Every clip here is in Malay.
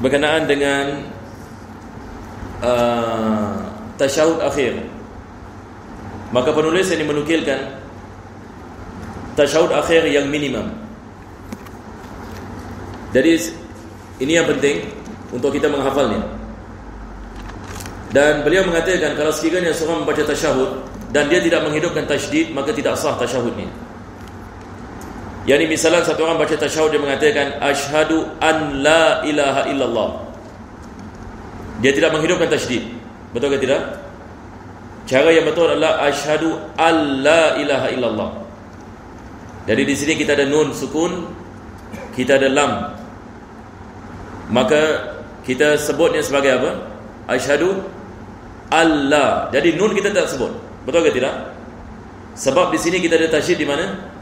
berkenaan dengan tasyahud akhir. Maka penulis ini menukilkan tasyahud akhir yang minimum. Jadi ini yang penting untuk kita menghafalnya. Dan beliau mengatakan kalau sekiranya seorang membaca tasyahud dan dia tidak menghidupkan tasydid, maka tidak sah tasyahudnya. Yani misalnya satu orang baca tasyahud, dia mengatakan asyhadu an la ilaha illallah, dia tidak menghidupkan tasydid, betul ke tidak? Cara yang betul adalah asyhadu an la ilaha illallah. Jadi di sini kita ada nun sukun, kita ada lam, maka kita sebutnya sebagai apa? Asyhadu alla. Jadi nun kita tak sebut, betul ke tidak? Sebab di sini kita ada tasydid di mana?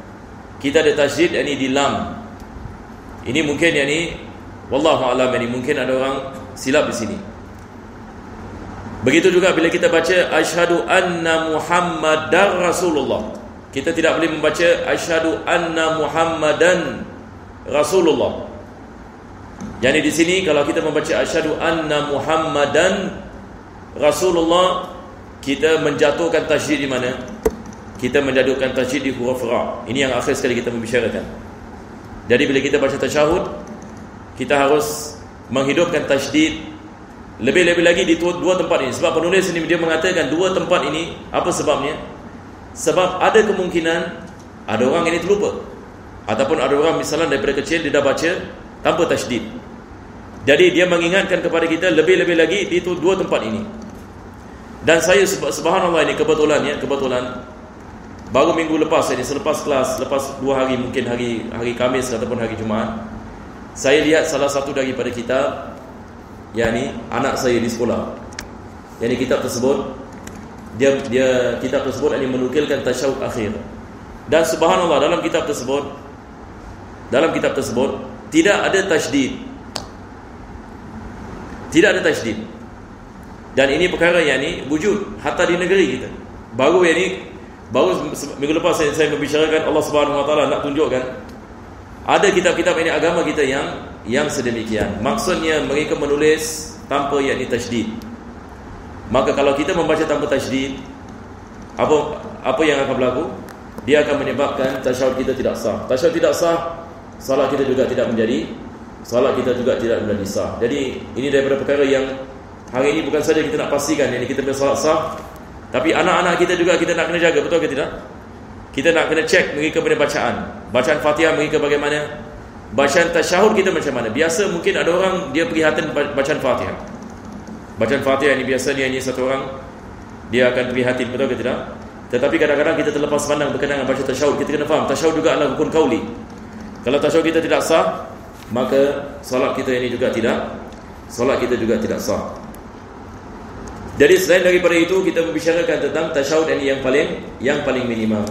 Kita ada tasydid yakni di lam. Ini mungkin yakni wallahu a'lam, yani mungkin ada orang silap di sini. Begitu juga bila kita baca asyhadu anna muhammadar rasulullah, kita tidak boleh membaca asyhadu anna muhammadan rasulullah. Yani di sini kalau kita membaca asyhadu anna muhammadan rasulullah, kita menjatuhkan tasydid di mana? Kita menjatuhkan tasydid di huruf ra. Ini yang akhir sekali kita membicarakan. Jadi bila kita baca tasyahud, kita harus menghidupkan tasydid lebih-lebih lagi di dua tempat ini. Sebab penulis ini dia mengatakan dua tempat ini. Apa sebabnya? Sebab ada kemungkinan ada orang ini terlupa, ataupun ada orang misalnya daripada kecil dia dah baca tanpa tasydid. Jadi dia mengingatkan kepada kita lebih-lebih lagi di dua tempat ini. Dan saya subhanallah ini kebetulan baru minggu lepas ini, selepas kelas, lepas 2 hari, mungkin hari Khamis ataupun hari Jumaat, saya lihat salah satu daripada kitab, yakni anak saya di sekolah. Yakni kitab tersebut dia kitab tersebut ini menukilkan tasyahud akhir. Dan subhanallah dalam kitab tersebut tidak ada tasydid. Tidak ada tasydid. Dan ini perkara yakni wujud hatta di negeri kita. Baru minggu lepas saya membicarakan, Allah Subhanahu Wa Taala nak tunjukkan ada kitab-kitab ini agama kita yang sedemikian. Maksudnya mereka menulis tanpa yakni tasydid. Maka kalau kita membaca tanpa tasydid, apa yang akan berlaku? Dia akan menyebabkan tasyahud kita tidak sah. Tasyahud tidak sah, salat kita juga tidak menjadi sah. Jadi ini daripada perkara yang hari ini bukan saja kita nak pastikan ini kita punya salat sah, tapi anak-anak kita juga kita nak kena jaga, betul ke tidak? Kita nak kena cek mereka punya bacaan Fatihah mereka bagaimana, bacaan tasyahud kita macam mana. Biasa mungkin ada orang dia prihatin bacaan Fatihah. Bacaan Fatihah ini biasanya ini satu orang dia akan prihatin, betul ke tidak? Tetapi kadang-kadang kita terlepas pandang berkenaan dengan baca tasyahud. Kita kena faham tasyahud juga adalah rukun qauli. Kalau tasyahud kita tidak sah, maka solat kita juga tidak sah. Jadi selain daripada itu, kita membicarakan tentang tasyahud ini yang paling minimum.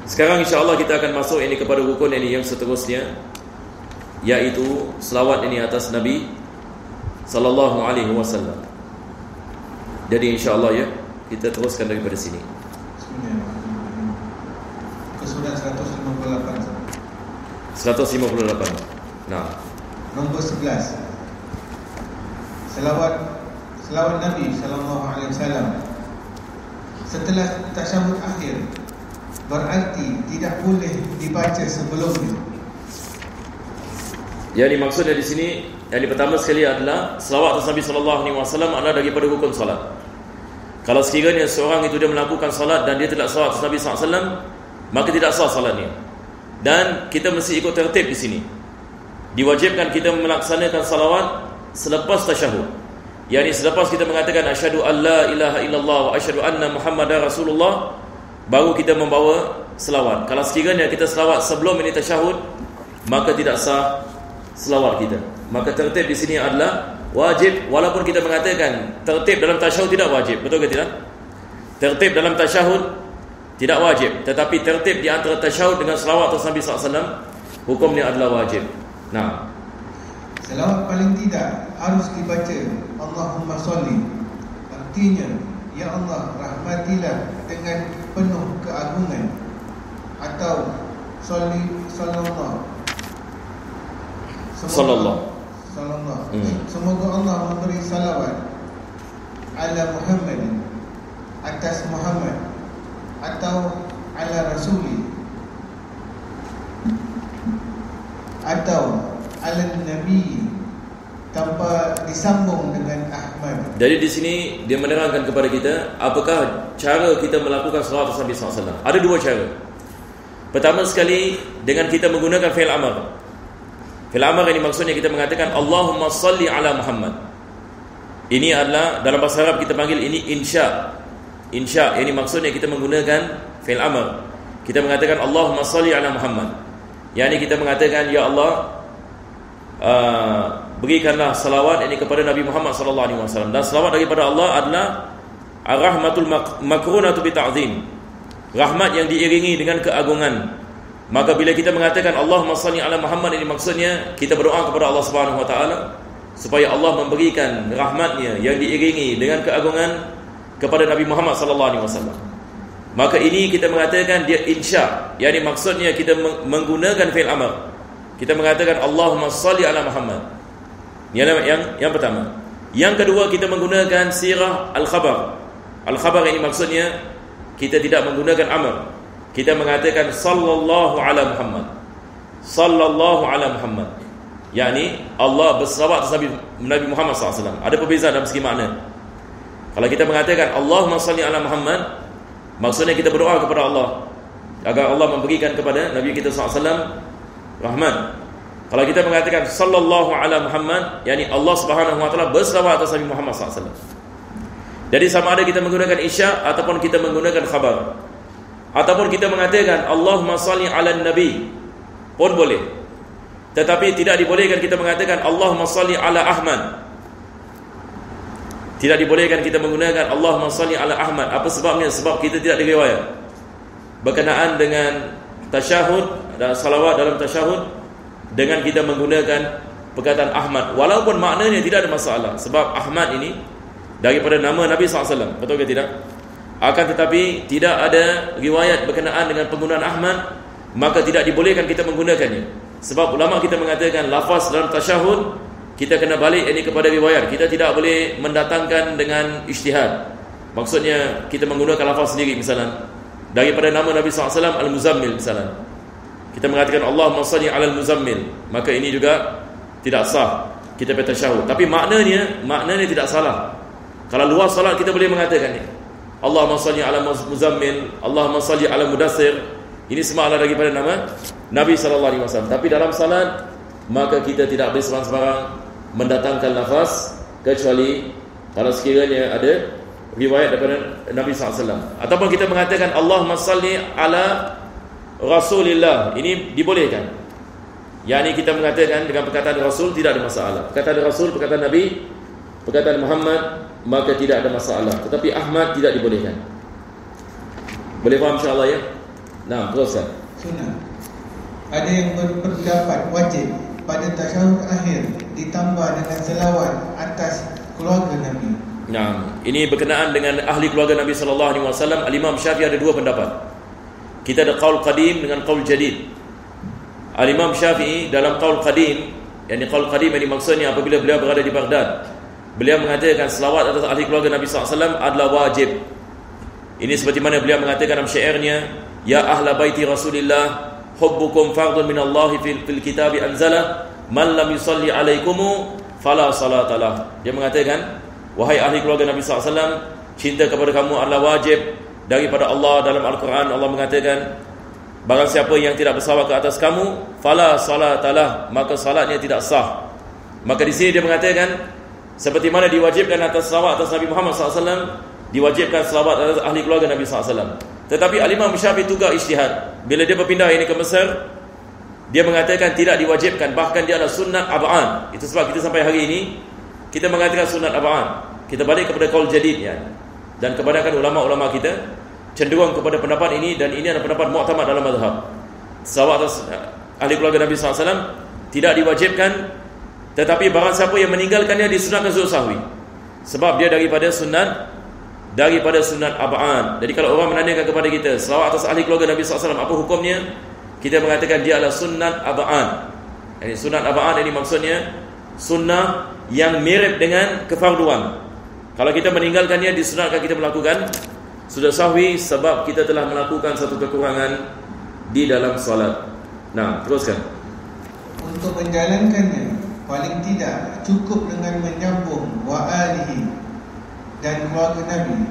Sekarang insya-Allah kita akan masuk ini kepada rukun ini yang seterusnya, yaitu selawat ini atas Nabi sallallahu alaihi wasallam. Jadi insya-Allah ya, kita teruskan daripada sini. Kesudahan 158. 158. Nah, nombor 11. Selawat Nabi sallallahu alaihi wasallam setelah tasyahud akhir berarti tidak boleh dibaca sebelumnya. Yang dimaksudnya di sini, yang pertama sekali adalah selawat atas Nabi sallallahu alaihi wasallam adalah daripada rukun salat. Kalau sekiranya seorang itu dia melakukan salat dan dia tidak selawat atas Nabi sallallahu alaihi wasallam, maka tidak sah salatnya. Dan kita mesti ikut tertib di sini. Diwajibkan kita melaksanakan salawat selepas tasyahud. Yani selepas kita mengatakan asyhadu alla ilaha illallah wa asyhadu anna muhammadar rasulullah, baru kita membawa selawat. Kalau sekiranya kita selawat sebelum ini tasyahud, maka tidak sah selawat kita. Maka tertib di sini adalah wajib, walaupun kita mengatakan tertib dalam tasyahud tidak wajib, betul ke tidak? Tertib dalam tasyahud tidak wajib, tetapi tertib di antara tasyahud dengan selawat atas Nabi sallallahu alaihi wasallam hukumnya adalah wajib. Nah, selawat paling tidak harus dibaca Allahumma sholli. Artinya, ya Allah rahmatilah dengan penuh keagungan, atau sallallahu Semoga Allah memberi salawat ala Muhammad, atas Muhammad, atau ala Rasuli, atau ala Nabi, tanpa disambung dengan Ahmad. Jadi di sini dia menerangkan kepada kita apakah cara kita melakukan salawat atas Nabi SAW. Ada dua cara. Pertama sekali dengan kita menggunakan fi'il amr. Fi'il amr ini maksudnya kita mengatakan Allahumma salli ala Muhammad. Ini adalah dalam bahasa Arab kita panggil ini insya. Insya ini maksudnya kita menggunakan fi'il amr. Kita mengatakan Allahumma salli ala Muhammad. Yani kita mengatakan ya Allah, berikanlah salawat ini kepada Nabi Muhammad sallallahu alaihi wasallam. Dan salawat daripada Allah adalah ar-rahmatul makrunatu bi ta'zim. Rahmat yang diiringi dengan keagungan. Maka bila kita mengatakan Allahumma salli ala Muhammad, ini maksudnya kita berdoa kepada Allah Subhanahu wa taala supaya Allah memberikan rahmatnya yang diiringi dengan keagungan kepada Nabi Muhammad sallallahu alaihi wasallam. Maka ini kita mengatakan dia insya, yakni maksudnya kita menggunakan fi'il amr. Kita mengatakan Allahumma salli ala Muhammad. Yang pertama. Yang kedua, kita menggunakan sirah al-khabar. Al-khabar ini maksudnya kita tidak menggunakan amr. Kita mengatakan sallallahu ala Muhammad. Sallallahu ala Muhammad. Yakni Allah bersalawat atas Nabi Muhammad SAW. Ada perbezaan dalam segi makna. Kalau kita mengatakan Allahumma salli ala Muhammad, maksudnya kita berdoa kepada Allah agar Allah memberikan kepada Nabi kita SAW rahmat. Kalau kita mengatakan sallallahu ala Muhammad, yakni Allah Subhanahu wa taala bersalawat atas Nabi Muhammad SAW. Jadi sama ada kita menggunakan isya ataupun kita menggunakan khabar, ataupun kita mengatakan Allahumma salli ala Nabi pun boleh. Tetapi tidak dibolehkan kita mengatakan Allahumma salli ala Ahmad. Tidak dibolehkan kita menggunakan Allahumma salli ala Ahmad. Apa sebabnya? Sebab kita tidak diriwayat berkenaan dengan tasyahud dan salawat dalam tasyahud dengan kita menggunakan perkataan Ahmad, walaupun maknanya tidak ada masalah. Sebab Ahmad ini daripada nama Nabi SAW, betul ke tidak? Akan tetapi tidak ada riwayat berkenaan dengan penggunaan Ahmad, maka tidak dibolehkan kita menggunakannya. Sebab ulama kita mengatakan lafaz dalam tasyahud kita kena balik ini kepada riwayat. Kita tidak boleh mendatangkan dengan ijtihad. Maksudnya kita menggunakan lafaz sendiri, misalnya daripada nama Nabi SAW Al-Muzammil misalnya, kita mengatakan Allahumma salli ala Al-Muzammil, maka ini juga tidak sah kita bertasyahud. Tapi maknanya tidak salah. Kalau luar salat kita boleh mengatakan ni Allahumma salli ala Muzammil, Allahumma salli ala Mudassir. Ini semua adalah daripada nama Nabi SAW. Tapi dalam salat maka kita tidak boleh sebarang-sebarang mendatangkan lafaz, kecuali kalau sekiranya ada riwayat daripada Nabi SAW. Ataupun kita mengatakan Allahumma salli ala Rasulillah, ini dibolehkan. Yang ini kita mengatakan dengan perkataan Rasul tidak ada masalah. Perkataan Rasul, perkataan Nabi, perkataan Muhammad, maka tidak ada masalah. Tetapi Ahmad tidak dibolehkan. Boleh faham insya-Allah ya? Nah, teruskan. Sunnah. Ada yang berpendapat wajib pada tasyahud akhir ditambah dengan selawat atas keluarga Nabi. Nah, ini berkenaan dengan ahli keluarga Nabi sallallahu alaihi wasallam. Al-Imam Syafi'i ada dua pendapat. Kita ada qaul qadim dengan qaul jadid. Al-Imam Syafi'i dalam qaul qadim, yakni qaul qadim ini maksudnya apabila beliau berada di Baghdad, beliau mengatakan selawat atas ahli keluarga Nabi sallallahu alaihi wasallam adalah wajib. Ini seperti mana beliau mengatakan dalam syairnya, ya ahla baiti Rasulillah hubbukum fardun minallahi fil kitabi anzala man lam yusalli alaikumu fala salatalah. Dia mengatakan, wahai ahli keluarga Nabi SAW, cinta kepada kamu adalah wajib daripada Allah. Dalam Al-Quran Allah mengatakan, barang siapa yang tidak bersalawat ke atas kamu, fala salatalah, maka salatnya tidak sah. Maka di sini dia mengatakan, seperti mana diwajibkan atas salawat atas Nabi Muhammad SAW, diwajibkan salawat atas ahli keluarga Nabi SAW. Tetapi Al-Imam Syafi'i juga ijtihad. Bila dia berpindah ini ke Mesir, dia mengatakan tidak diwajibkan, bahkan dia adalah sunat ab'an. Itu sebab kita sampai hari ini kita mengatakan sunat ab'an. Kita balik kepada qaul jadid ya. Dan kebanyakan ulama-ulama kita cenderung kepada pendapat ini, dan ini adalah pendapat mu'tamad dalam mazhab. Salawat atas ahli keluarga Nabi SAW tidak diwajibkan, tetapi barang siapa yang meninggalkannya disunatkan sujud sahwi. Sebab dia daripada sunat ab'an. Jadi kalau orang menanyakan kepada kita selawat atas ahli keluarga Nabi SAW apa hukumnya, kita mengatakan dia adalah sunat ab'an. Ini sunat ab'an ini maksudnya sunnah yang mirip dengan kefarduan. Kalau kita meninggalkannya, disunatkan kita melakukan sudah sahwi sebab kita telah melakukan satu kekurangan di dalam solat. Nah, teruskan. Untuk menjalankannya, paling tidak cukup dengan menyambung wa alihi dan keluarga Nabi.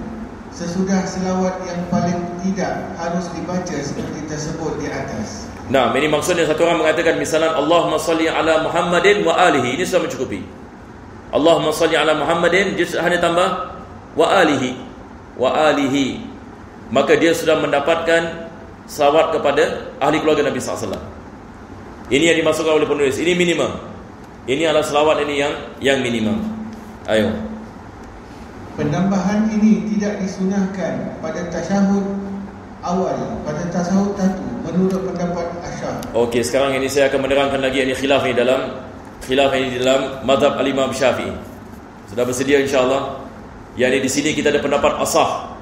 Sesudah selawat yang paling tidak harus dibaca seperti tersebut di atas. Nah, ini maksudnya satu orang mengatakan misalnya Allahumma salli ala Muhammadin wa alihi, ini sudah mencukupi. Allahumma salli ala Muhammadin, dia hanya tambah wa alihi, maka dia sudah mendapatkan salawat kepada ahli keluarga Nabi SAW. Ini yang dimasukkan oleh penulis. Ini minimum. Ini adalah salawat ini yang minimum. Ayo. Penambahan ini tidak disunahkan pada tasyahud awal, pada tasyahud satu, menurut pendapat Asy'ari. Okey, sekarang ini saya akan menerangkan lagi ini khilaf ini dalam mazhab al-Imam Syafi'i. Sudah bersedia insya-Allah? Yang di sini kita ada pendapat asah.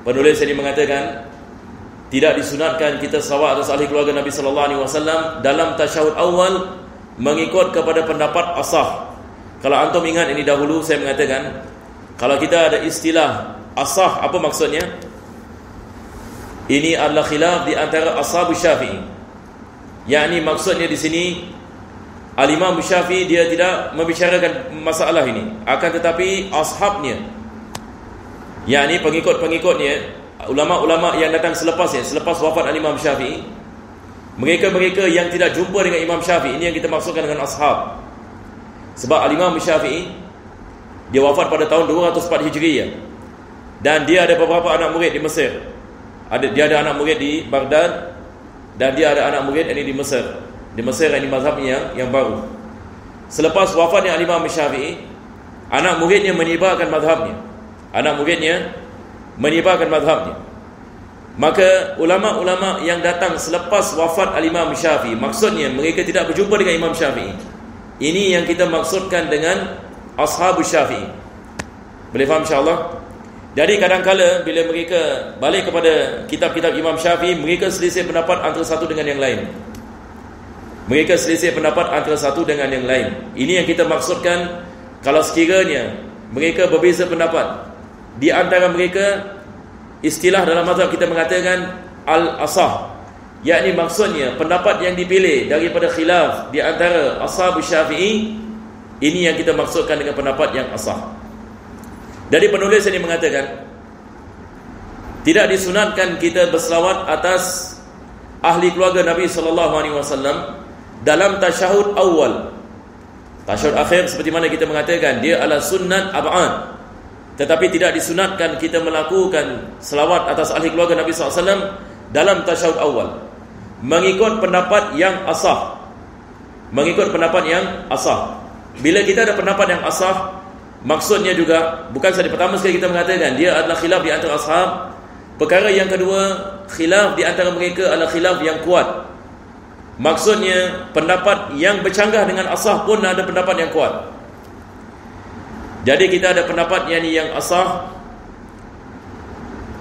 Penulis ini mengatakan tidak disunatkan kita salawat atas ahli keluarga Nabi sallallahu alaihi wasallam dalam tasyahud awal mengikut kepada pendapat asah. Kalau antum ingat ini dahulu saya mengatakan kalau kita ada istilah asah, apa maksudnya? Ini adalah khilaf di antara ashab Syafi'i. Yakni maksudnya di sini Al-Imam Syafi'i dia tidak membicarakan masalah ini, akan tetapi ashabnya, yakni pengikut-pengikutnya, ulama-ulama yang datang selepas wafat Al-Imam Syafi'i, mereka-mereka yang tidak jumpa dengan Imam Syafi'i, ini yang kita maksudkan dengan ashab. Sebab Al-Imam Syafi'i dia wafat pada tahun 204 Hijriyah, dan dia ada beberapa anak murid di Mesir. Dia ada anak murid di Baghdad, dan dia ada anak murid ini di Mesir. Di Mesir ini mazhabnya yang baru. Selepas wafatnya Imam Syafi'i, anak muridnya menyebarkan mazhabnya. Maka ulama-ulama yang datang selepas wafat Imam Syafi'i, maksudnya mereka tidak berjumpa dengan Imam Syafi'i. Ini yang kita maksudkan dengan ashabus Syafi'i. Boleh faham insya-Allah? Jadi kadang-kala bila mereka balik kepada kitab-kitab Imam Syafi'i, mereka selisih pendapat antara satu dengan yang lain. Ini yang kita maksudkan. Kalau sekiranya mereka berbeza pendapat, di antara mereka istilah dalam mazhab kita mengatakan al-asah, yakni maksudnya pendapat yang dipilih daripada khilaf di antara ashabus Syafi'i. Ini yang kita maksudkan dengan pendapat yang asah. Dari penulis ini mengatakan tidak disunatkan kita berselawat atas ahli keluarga Nabi sallallahu alaihi wasallam dalam tasyahud awal. Tasyahud akhir seperti mana kita mengatakan dia adalah sunnat ab'ad, tetapi tidak disunatkan kita melakukan selawat atas ahli keluarga Nabi SAW dalam tasyahud awal, mengikut pendapat yang asah. Bila kita ada pendapat yang asah, maksudnya juga bukan sahaja pertama sekali kita mengatakan dia adalah khilaf di antara ashab. Perkara yang kedua, khilaf di antara mereka adalah khilaf yang kuat. Maksudnya pendapat yang bercanggah dengan asah pun ada pendapat yang kuat. Jadi kita ada pendapat yang asah,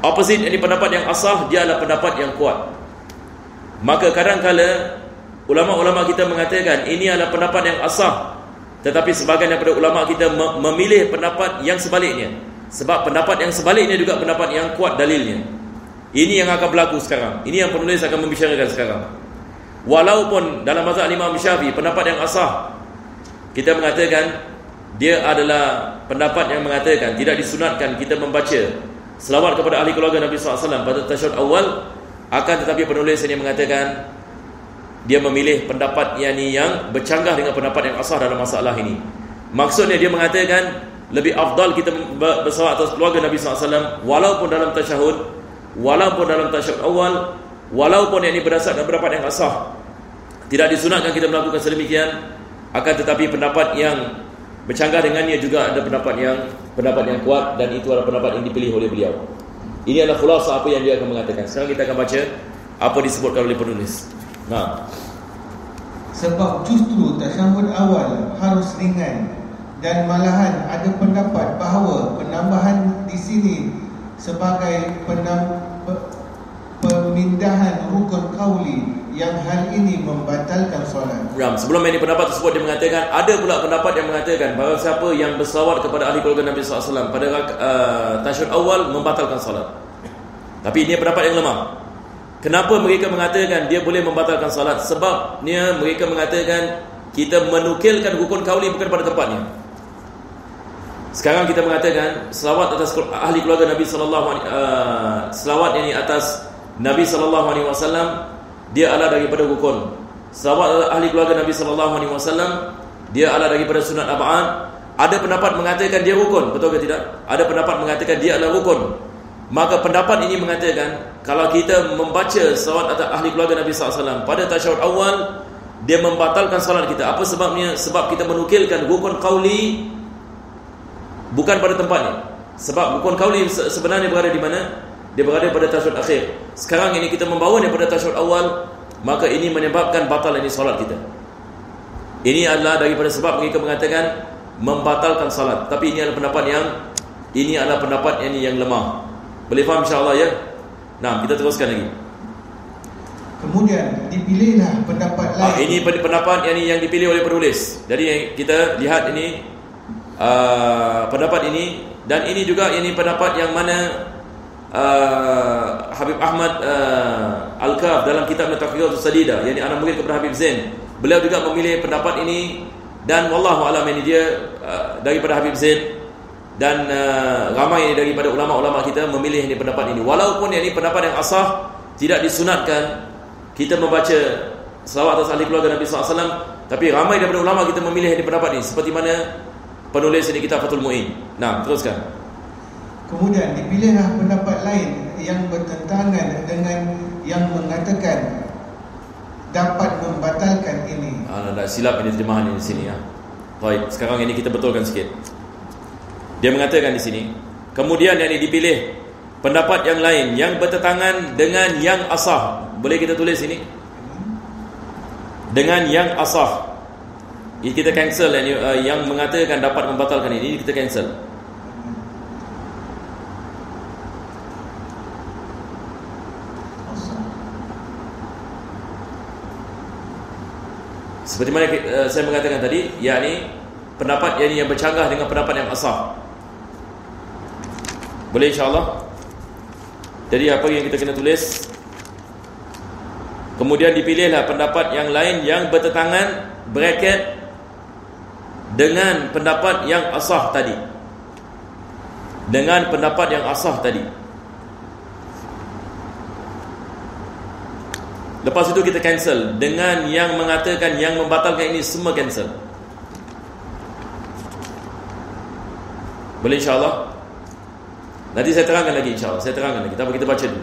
opposite ini pendapat yang asah, dia adalah pendapat yang kuat. Maka kadang-kala ulama-ulama kita mengatakan ini adalah pendapat yang asah, tetapi sebahagian daripada ulama kita memilih pendapat yang sebaliknya, sebab pendapat yang sebaliknya juga pendapat yang kuat dalilnya. Ini yang akan berlaku sekarang. Ini yang penulis akan membicarakan sekarang. Walaupun dalam mazhab Imam Syafi'i pendapat yang asah, kita mengatakan dia adalah pendapat yang mengatakan tidak disunatkan kita membaca selawat kepada ahli keluarga Nabi SAW pada tasyahud awal. Akan tetapi penulis ini mengatakan dia memilih pendapat yang bercanggah dengan pendapat yang asah dalam masalah ini. Maksudnya dia mengatakan lebih afdal kita berselawat atas keluarga Nabi SAW walaupun dalam tasyahud awal, walaupun ini berdasarkan pendapat yang asah. Tidak disunatkan kita melakukan sedemikian. Akan tetapi pendapat yang bercanggah dengannya juga ada pendapat yang kuat, dan itu adalah pendapat yang dipilih oleh beliau. Ini adalah khulasa apa yang dia akan mengatakan. Sekarang kita akan baca apa disebutkan oleh penulis. Sebab justru tasyahud awal harus ringan, dan malahan ada pendapat bahawa penambahan di sini sebagai pemindahan rukun qauli yang hal ini membatalkan solat. Sebelum ini pendapat tersebut dia mengatakan, ada pula pendapat yang mengatakan bahawa siapa yang berselawat kepada ahli keluarga Nabi SAW pada tasyahud awal membatalkan solat. Tapi ini pendapat yang lemah. Kenapa mereka mengatakan dia boleh membatalkan salat? Sebabnya mereka mengatakan kita menukilkan rukun kauli bukan pada tempatnya. Sekarang kita mengatakan selawat atas ahli keluarga Nabi sallallahu alaihi selawat yang atas Nabi sallallahu alaihi wasallam dia adalah daripada rukun. Selawat ahli keluarga Nabi sallallahu alaihi wasallam dia adalah daripada sunat ab'ad. Ada pendapat mengatakan dia rukun, betul ke tidak? Ada pendapat mengatakan dia adalah rukun. Maka pendapat ini mengatakan kalau kita membaca salawat atas ahli keluarga Nabi SAW pada tasyahud awal, dia membatalkan salat kita. Apa sebabnya? Sebab kita menukilkan rukun qauli bukan pada tempatnya. Sebab rukun qauli sebenarnya berada di mana? Dia berada pada tasyahud akhir. Sekarang ini kita membawanya pada tasyahud awal, maka ini menyebabkan batal ini salat kita. Ini adalah daripada sebab mereka mengatakan membatalkan salat. Tapi ini adalah pendapat yang lemah. Boleh faham insya-Allah ya? Nah, kita teruskan lagi. Kemudian dipilihlah pendapat lain. Ini pendapat yang dipilih oleh penulis. Jadi kita lihat ini pendapat ini, dan ini juga ini pendapat yang mana Habib Ahmad Al-Kaf dalam kitab Taqiyyatus Sadida, yakni anak murid kepada Habib Zain. Beliau juga memilih pendapat ini, dan wallahu alam ini dia daripada Habib Zain. Dan ramai daripada ulama-ulama kita memilih ini pendapat ini. Walaupun ini pendapat yang asah, tidak disunatkan kita membaca selawat atas ahli keluarga Nabi SAW, tapi ramai daripada ulama kita memilih ini pendapat ini, seperti mana penulis ini kitab Fathul Mu'in. Nah, teruskan. Kemudian dipilihlah pendapat lain yang bertentangan dengan yang mengatakan dapat membatalkan ini. Dah silap ini terjemahan ini di sini ya. Baik, sekarang ini kita betulkan sikit. Dia mengatakan di sini, kemudian yang dipilih pendapat yang lain yang bertentangan dengan yang asah. Boleh kita tulis ini? Dengan yang asah. Ini kita cancel yang mengatakan dapat membatalkan ini kita cancel. Seperti mana saya mengatakan tadi, yakni pendapat yang bercanggah dengan pendapat yang asah. Boleh insya-Allah. Jadi apa yang kita kena tulis? Kemudian dipilihlah pendapat yang lain yang bertentangan bracket dengan pendapat yang asah tadi. Dengan pendapat yang asah tadi. Lepas itu kita cancel dengan yang mengatakan yang membatalkan ini, semua cancel. Boleh insya-Allah? Nanti saya terangkan lagi insya-Allah. Saya terangkan lagi. Tapi kita baca dulu.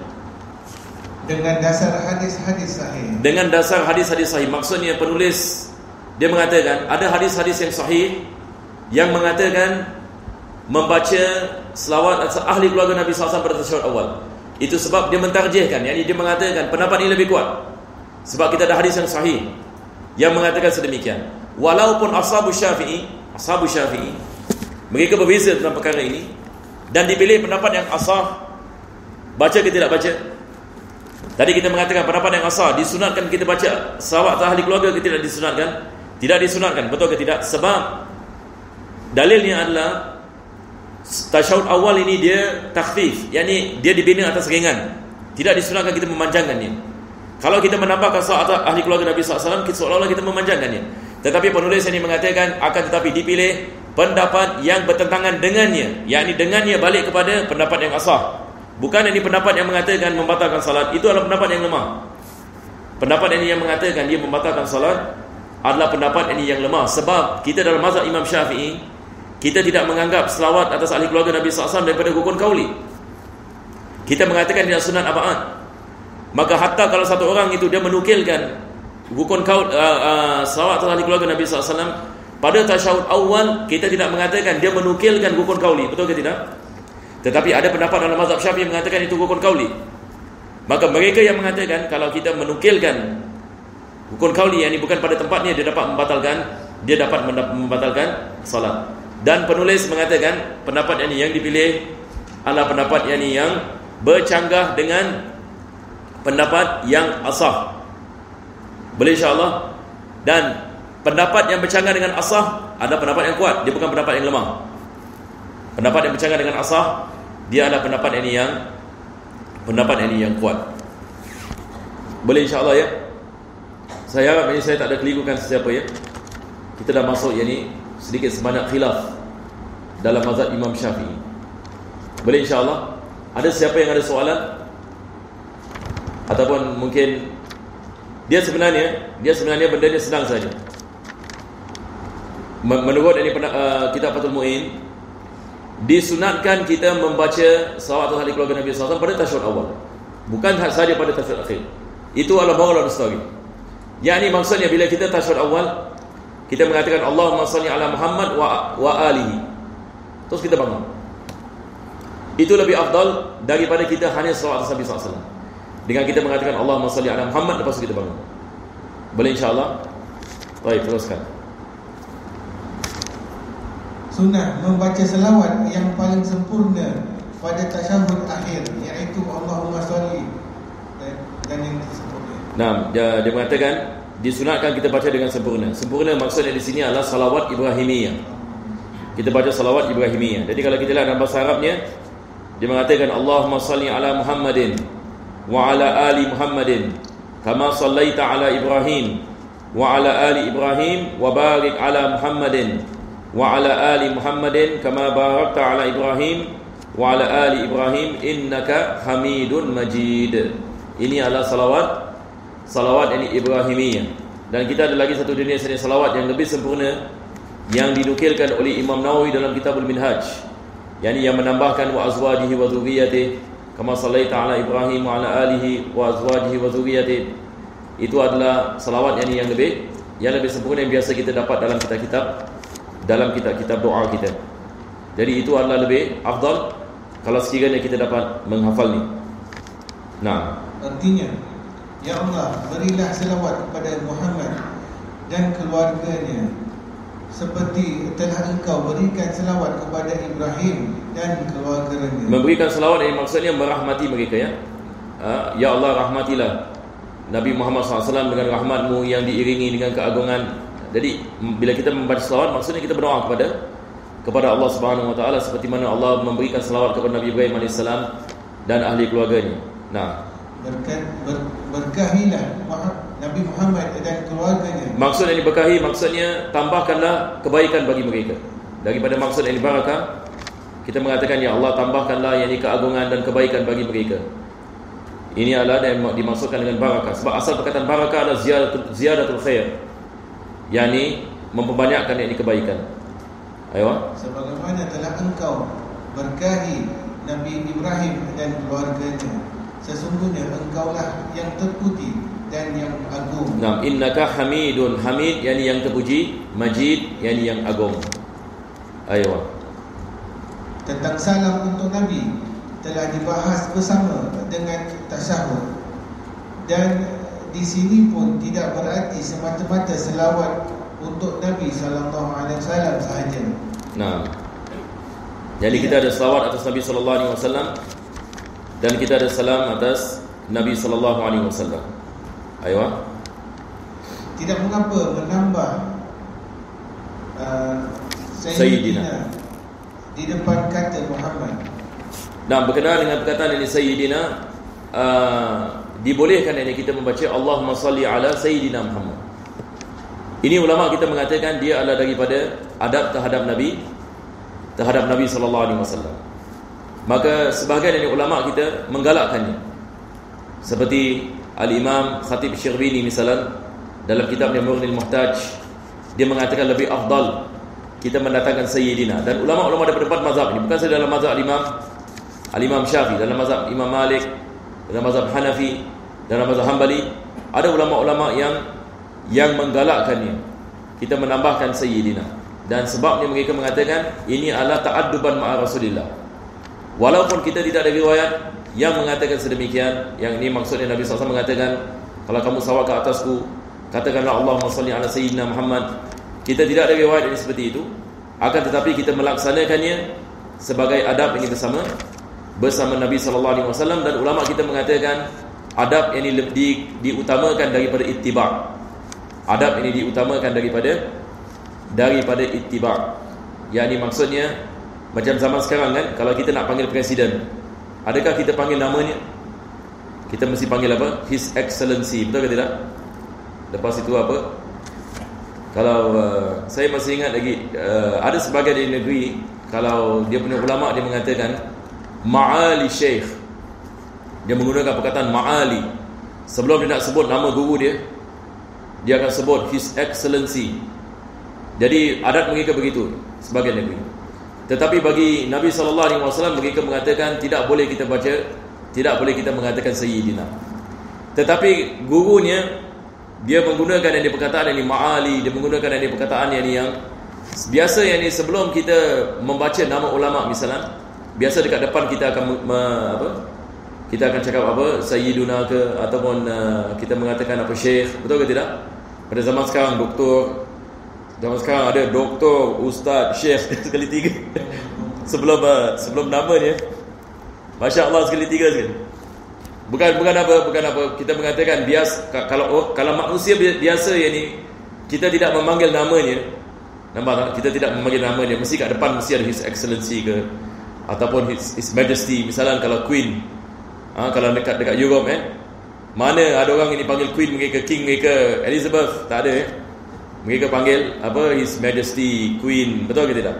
Dengan dasar hadis-hadis sahih. Dengan dasar hadis-hadis sahih. Maksudnya penulis dia mengatakan ada hadis-hadis yang sahih yang mengatakan membaca selawat atas ahli keluarga Nabi SAW pada tasyahud awal. Itu sebab dia mentarjihkan, yakni dia mengatakan pendapat ini lebih kuat. Sebab kita ada hadis yang sahih yang mengatakan sedemikian. Walaupun ashabu Syafi'i mereka berbeza tentang perkara ini, dan dipilih pendapat yang asah. Baca ke tidak baca? Tadi kita mengatakan pendapat yang asah disunatkan kita baca selawat atas ahli keluarga ke tidak disunatkan? Tidak disunatkan, betul ke tidak? Sebab dalilnya adalah tasyahud awal ini dia takhfif, yakni dia dibina atas ringan. Tidak disunatkan kita memanjangkannya. Kalau kita menambahkan selawat atas ahli keluarga Nabi SAW, seolah-olah kita memanjangkannya. Tetapi penulis ini mengatakan akan tetapi dipilih pendapat yang bertentangan dengannya, yakni dengannya balik kepada pendapat yang asah. Bukan ini pendapat yang mengatakan membatalkan salat. Itu adalah pendapat yang lemah. Pendapat ini yang mengatakan dia membatalkan salat adalah pendapat ini yang lemah. Sebab kita dalam mazhab Imam Syafi'i, kita tidak menganggap selawat atas ahli keluarga Nabi SAW daripada rukun kauli. Kita mengatakan tidak sunat ab'ad. Maka hatta kalau satu orang itu dia menukilkan rukun kaul selawat atas ahli keluarga Nabi SAW pada tasyahud awal, kita tidak mengatakan dia menukilkan rukun kauli, betul ke tidak? Tetapi ada pendapat dalam mazhab Syafi'i yang mengatakan itu rukun kauli. Maka mereka yang mengatakan kalau kita menukilkan rukun kauli yang ini bukan pada tempatnya, dia dapat membatalkan salat. Dan penulis mengatakan pendapat yang dipilih adalah pendapat yang bercanggah dengan pendapat yang asah. Boleh insya-Allah. Dan pendapat yang bercanggah dengan asah ada pendapat yang kuat, dia bukan pendapat yang lemah. Pendapat yang bercanggah dengan asah, dia adalah pendapat ini yang kuat. Boleh insya-Allah ya. Saya harap ini saya tak ada kelirukan sesiapa ya. Kita dah masuk sedikit sebanyak khilaf dalam mazhab Imam Syafi'i. Boleh insya-Allah. Ada siapa yang ada soalan? Ataupun mungkin dia sebenarnya benda ni senang saja. Menurut kitab Fathul Mu'in, disunatkan kita membaca salawat atas ahli keluarga Nabi SAW pada tasyahud awal, bukan sahaja pada tasyahud akhir. Itu adalah moral of the story. Yang ini maksudnya bila kita tasyahud awal, kita mengatakan Allahumma salli ala Muhammad wa alihi, terus kita bangun. Itu lebih afdal daripada kita hanya salawat atas Nabi SAW dengan kita mengatakan Allahumma salli ala Muhammad, lepas itu kita bangun. Boleh insya-Allah. Baik, teruskan. Sunnah membaca selawat yang paling sempurna pada tasyahud akhir, iaitu Allahumma salli dan yang sempurna. Nah, dia mengatakan disunatkan kita baca dengan sempurna. Sempurna maksudnya di sini adalah salawat Ibrahimiyah. Kita baca salawat Ibrahimiyah. Jadi kalau kita lihat dalam bahasa Arabnya, dia mengatakan Allahumma salli ala Muhammadin wa ala ali Muhammadin kama sallaita ala Ibrahim wa ala ali Ibrahim wa barik ala Muhammadin wa ala ali Muhammadin kama barakta ala Ibrahim wa ala ali Ibrahim innaka Hamidun Majid. Ini adalah salawat ini Ibrahimiyah. Dan kita ada lagi satu jenis salawat yang lebih sempurna yang dinukilkan oleh Imam Nawawi dalam Kitabul Minhaj, yang menambahkan wa azwajihi wa dzurriyyatihi kama sallaita ala Ibrahim wa ala alihi wa azwajihi wa dzurriyyatihi. Itu adalah salawat yang lebih sempurna yang biasa kita dapat dalam kitab doa kita. Jadi itu adalah lebih afdal kalau sekiranya kita dapat menghafal ni. Nah, artinya, ya Allah, berilah selawat kepada Muhammad dan keluarganya seperti telah Engkau berikan selawat kepada Ibrahim dan keluarganya. Memberikan selawat ini maksudnya merahmati mereka ya. Ya Allah, rahmatilah Nabi Muhammad SAW dengan rahmat-Mu yang diiringi dengan keagungan. Jadi bila kita membaca selawat, maksudnya kita berdoa kepada Allah Subhanahu Wa Taala seperti mana Allah memberikan selawat kepada Nabi Ibrahim AS dan ahli keluarganya. Nah, berkahilah Nabi Muhammad dan keluarganya. Maksud yang diberkahi maksudnya tambahkanlah kebaikan bagi mereka. Daripada maksud yang barakah, kita mengatakan ya Allah, tambahkanlah keagungan dan kebaikan bagi mereka. Ini adalah yang dimaksudkan dengan barakah. Sebab asal perkataan barakah adalah ziyadatul khair, memperbanyakkan kebaikan. Ayo. Sebagaimana telah Engkau berkahi Nabi Ibrahim dan keluarganya, sesungguhnya Engkaulah yang terpuji dan yang agung. Naam, innaka Hamidun. Hamid yang terpuji, Majid yang agung. Ayo. Tentang salam untuk Nabi telah dibahas bersama dengan tasyahud, dan di sini pun tidak berarti semata-mata selawat untuk Nabi sallallahu alaihi wasallam sahaja. Nah, jadi kita ada selawat atas Nabi sallallahu alaihi wasallam dan kita ada salam atas Nabi sallallahu alaihi wasallam. Ayo. Tidak mengapa menambah Sayyidina di depan kata Muhammad. Dan berkenaan dengan perkataan ini Sayyidina, dibolehkan kita membaca Allahumma salli ala Sayyidina Muhammad. Ini ulama kita mengatakan dia adalah daripada adab terhadap Nabi sallallahu alaihi wasallam. Maka sebahagian dari ulama kita menggalakkannya. Seperti Al-Imam Khatib Syirbini misalnya dalam kitabnya Mughnil Muhtaj, dia mengatakan lebih afdal kita mendatangkan Sayyidina. Dan ulama-ulama berpendapat mazhab ini, bukan saja dalam mazhab Al-Imam Syafi'i, dalam mazhab Imam Malik, dalam mazhab Hanafi, dalam mazhab Hanbali, ada ulama-ulama yang menggalakkannya kita menambahkan Sayyidina. Dan sebabnya mereka mengatakan ini adalah ta'adduban ma'a Rasulillah. Walaupun kita tidak ada riwayat yang mengatakan sedemikian, yang ini maksudnya Nabi SAW mengatakan kalau kamu salawat ke atasku, katakanlah Allahumma salli ala Sayyidina Muhammad. Kita tidak ada riwayat ini seperti itu. Akan tetapi kita melaksanakannya sebagai adab ini bersama Nabi SAW. Dan ulama kita mengatakan adab ini lebih diutamakan daripada ittiba'. Adab ini diutamakan daripada ittiba'. Yang ini maksudnya macam zaman sekarang kan, kalau kita nak panggil presiden, adakah kita panggil namanya? Kita mesti panggil apa? His Excellency, betul ke tidak? Lepas itu apa? Kalau saya masih ingat lagi, ada sebagian di negeri, kalau dia punya ulama, dia mengatakan Ma'ali Syekh. Dia menggunakan perkataan Ma'ali. Sebelum dia nak sebut nama guru dia akan sebut His Excellency. Jadi adat mereka begitu sebagian negeri. Tetapi bagi Nabi SAW, mereka mengatakan tidak boleh kita mengatakan Sayyidina. Tetapi gurunya, dia menggunakan yang perkataan ini Ma'ali, dia menggunakan yang perkataan yang biasa, yang ini sebelum kita membaca nama ulama misalnya, biasa dekat depan kita akan kita akan cakap apa, Sayyiduna ke, ataupun kita mengatakan apa, Syekh, betul ke tidak? Pada zaman sekarang doktor, zaman sekarang ada doktor, ustaz, syekh sekali tiga. Sebelum namanya, Masya Allah, sekali tiga sekali. Bukan apa. Kita mengatakan biasa, kalau manusia biasa yang ni, kita tidak memanggil namanya. Nampak tak? Kita tidak memanggil namanya. Mesti kat depan mesti ada His Excellency ke, ataupun His Majesty. Misalnya kalau Queen, kalau dekat Europe mana ada orang ini panggil Queen mereka, King mereka, Elizabeth, tak ada mereka panggil apa, His Majesty, Queen, betul ke tidak?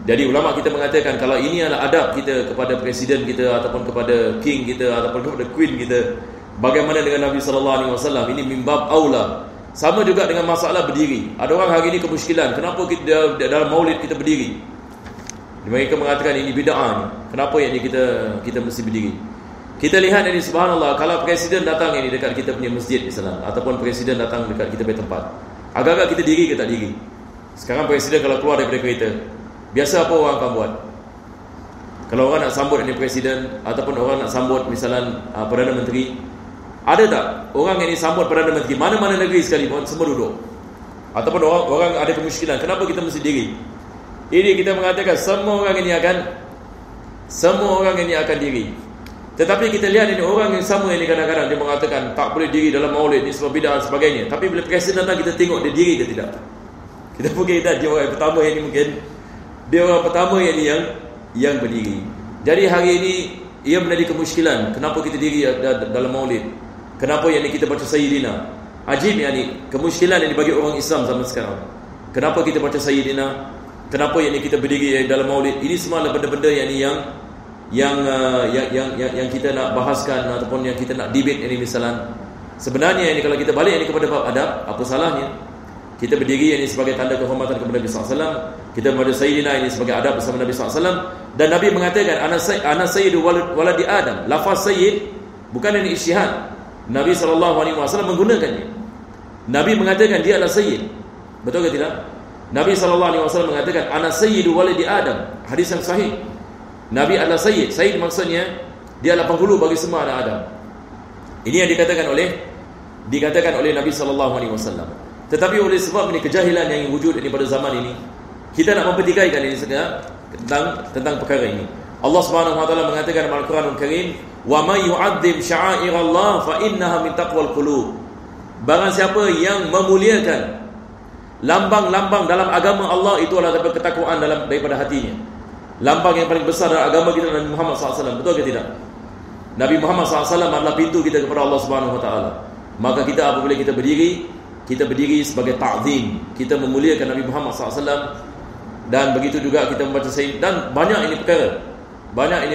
Jadi ulama kita mengatakan kalau ini adalah adab kita kepada presiden kita, ataupun kepada king kita, ataupun kepada queen kita, bagaimana dengan Nabi SAW? Ini mimbab aula. Sama juga dengan masalah berdiri. Ada orang hari ini kemusykilan, kenapa kita dalam maulid kita berdiri? Mereka mengatakan ini bid'ah ni. Kenapa yang ini kita mesti berdiri? Kita lihat ini, subhanallah, kalau presiden datang ini dekat kita punya masjid misalnya, ataupun presiden datang dekat kita punya tempat, agak-agak kita diri ke tak diri? Sekarang presiden kalau keluar daripada kereta, biasa apa orang akan buat? Kalau orang nak sambut ini presiden, ataupun orang nak sambut misalnya Perdana Menteri, ada tak orang yang sambut Perdana Menteri, mana-mana negeri sekalipun, semua duduk? Ataupun orang ada kemusykilan, kenapa kita mesti diri? Ini kita mengatakan semua orang ini akan diri. Tetapi kita lihat ini orang yang sama ini, kadang-kadang dia mengatakan tak boleh diri dalam maulid ni sebab bid'ah dan sebagainya. Tapi bila presiden datang, kita tengok dia diri ke tidak? Kita mungkin dia orang pertama yang ni, mungkin dia orang pertama yang berdiri. Jadi hari ini ia menjadi kemusykilan. Kenapa kita diri dalam maulid? Kenapa yang ni kita baca Sayyidina? Ajib yang ni, kemusykilan yang dibagi orang Islam zaman sekarang. Kenapa kita baca Sayyidina? Kenapa yang ni kita berdiri dalam maulid? Ini semua adalah benda-benda yang kita nak bahaskan, ataupun yang kita nak debate ini misalnya. Sebenarnya ini kalau kita balik ini kepada bab adab, apa salahnya? Kita berdiri ini sebagai tanda kehormatan kepada Nabi SAW. Kita membaca Sayyidina ini sebagai adab bersama Nabi SAW. Dan Nabi mengatakan ana sayyidu waladi Adam. Lafaz sayyid bukan ini isytihad. Nabi SAW menggunakannya. Nabi mengatakan dia adalah sayyid. Betul ke tidak? Nabi SAW mengatakan ana sayyidu waladi Adam. Hadis yang sahih. Nabi adalah sayyid. Sayyid maksudnya dia adalah penghulu bagi semua anak Adam. Ini yang dikatakan oleh Nabi SAW. Tetapi oleh sebab ini kejahilan yang wujud ini pada zaman ini, kita nak mempertikaikan ini tentang perkara ini. Allah Subhanahu wa taala mengatakan dalam Al-Quranul Karim, "Wa may yu'azzim sya'airallah fa innaha min taqwal qulub." Barang siapa yang memuliakan lambang-lambang dalam agama Allah, itu adalah daripada ketakwaan daripada hatinya. Lambang yang paling besar dalam agama kita Nabi Muhammad SAW, betul ke tidak? Nabi Muhammad SAW adalah pintu kita kepada Allah Subhanahu wa taala. Maka kita apabila kita berdiri sebagai ta'zim, kita memuliakan Nabi Muhammad SAW. Dan begitu juga kita membaca sayyid. Dan banyak ini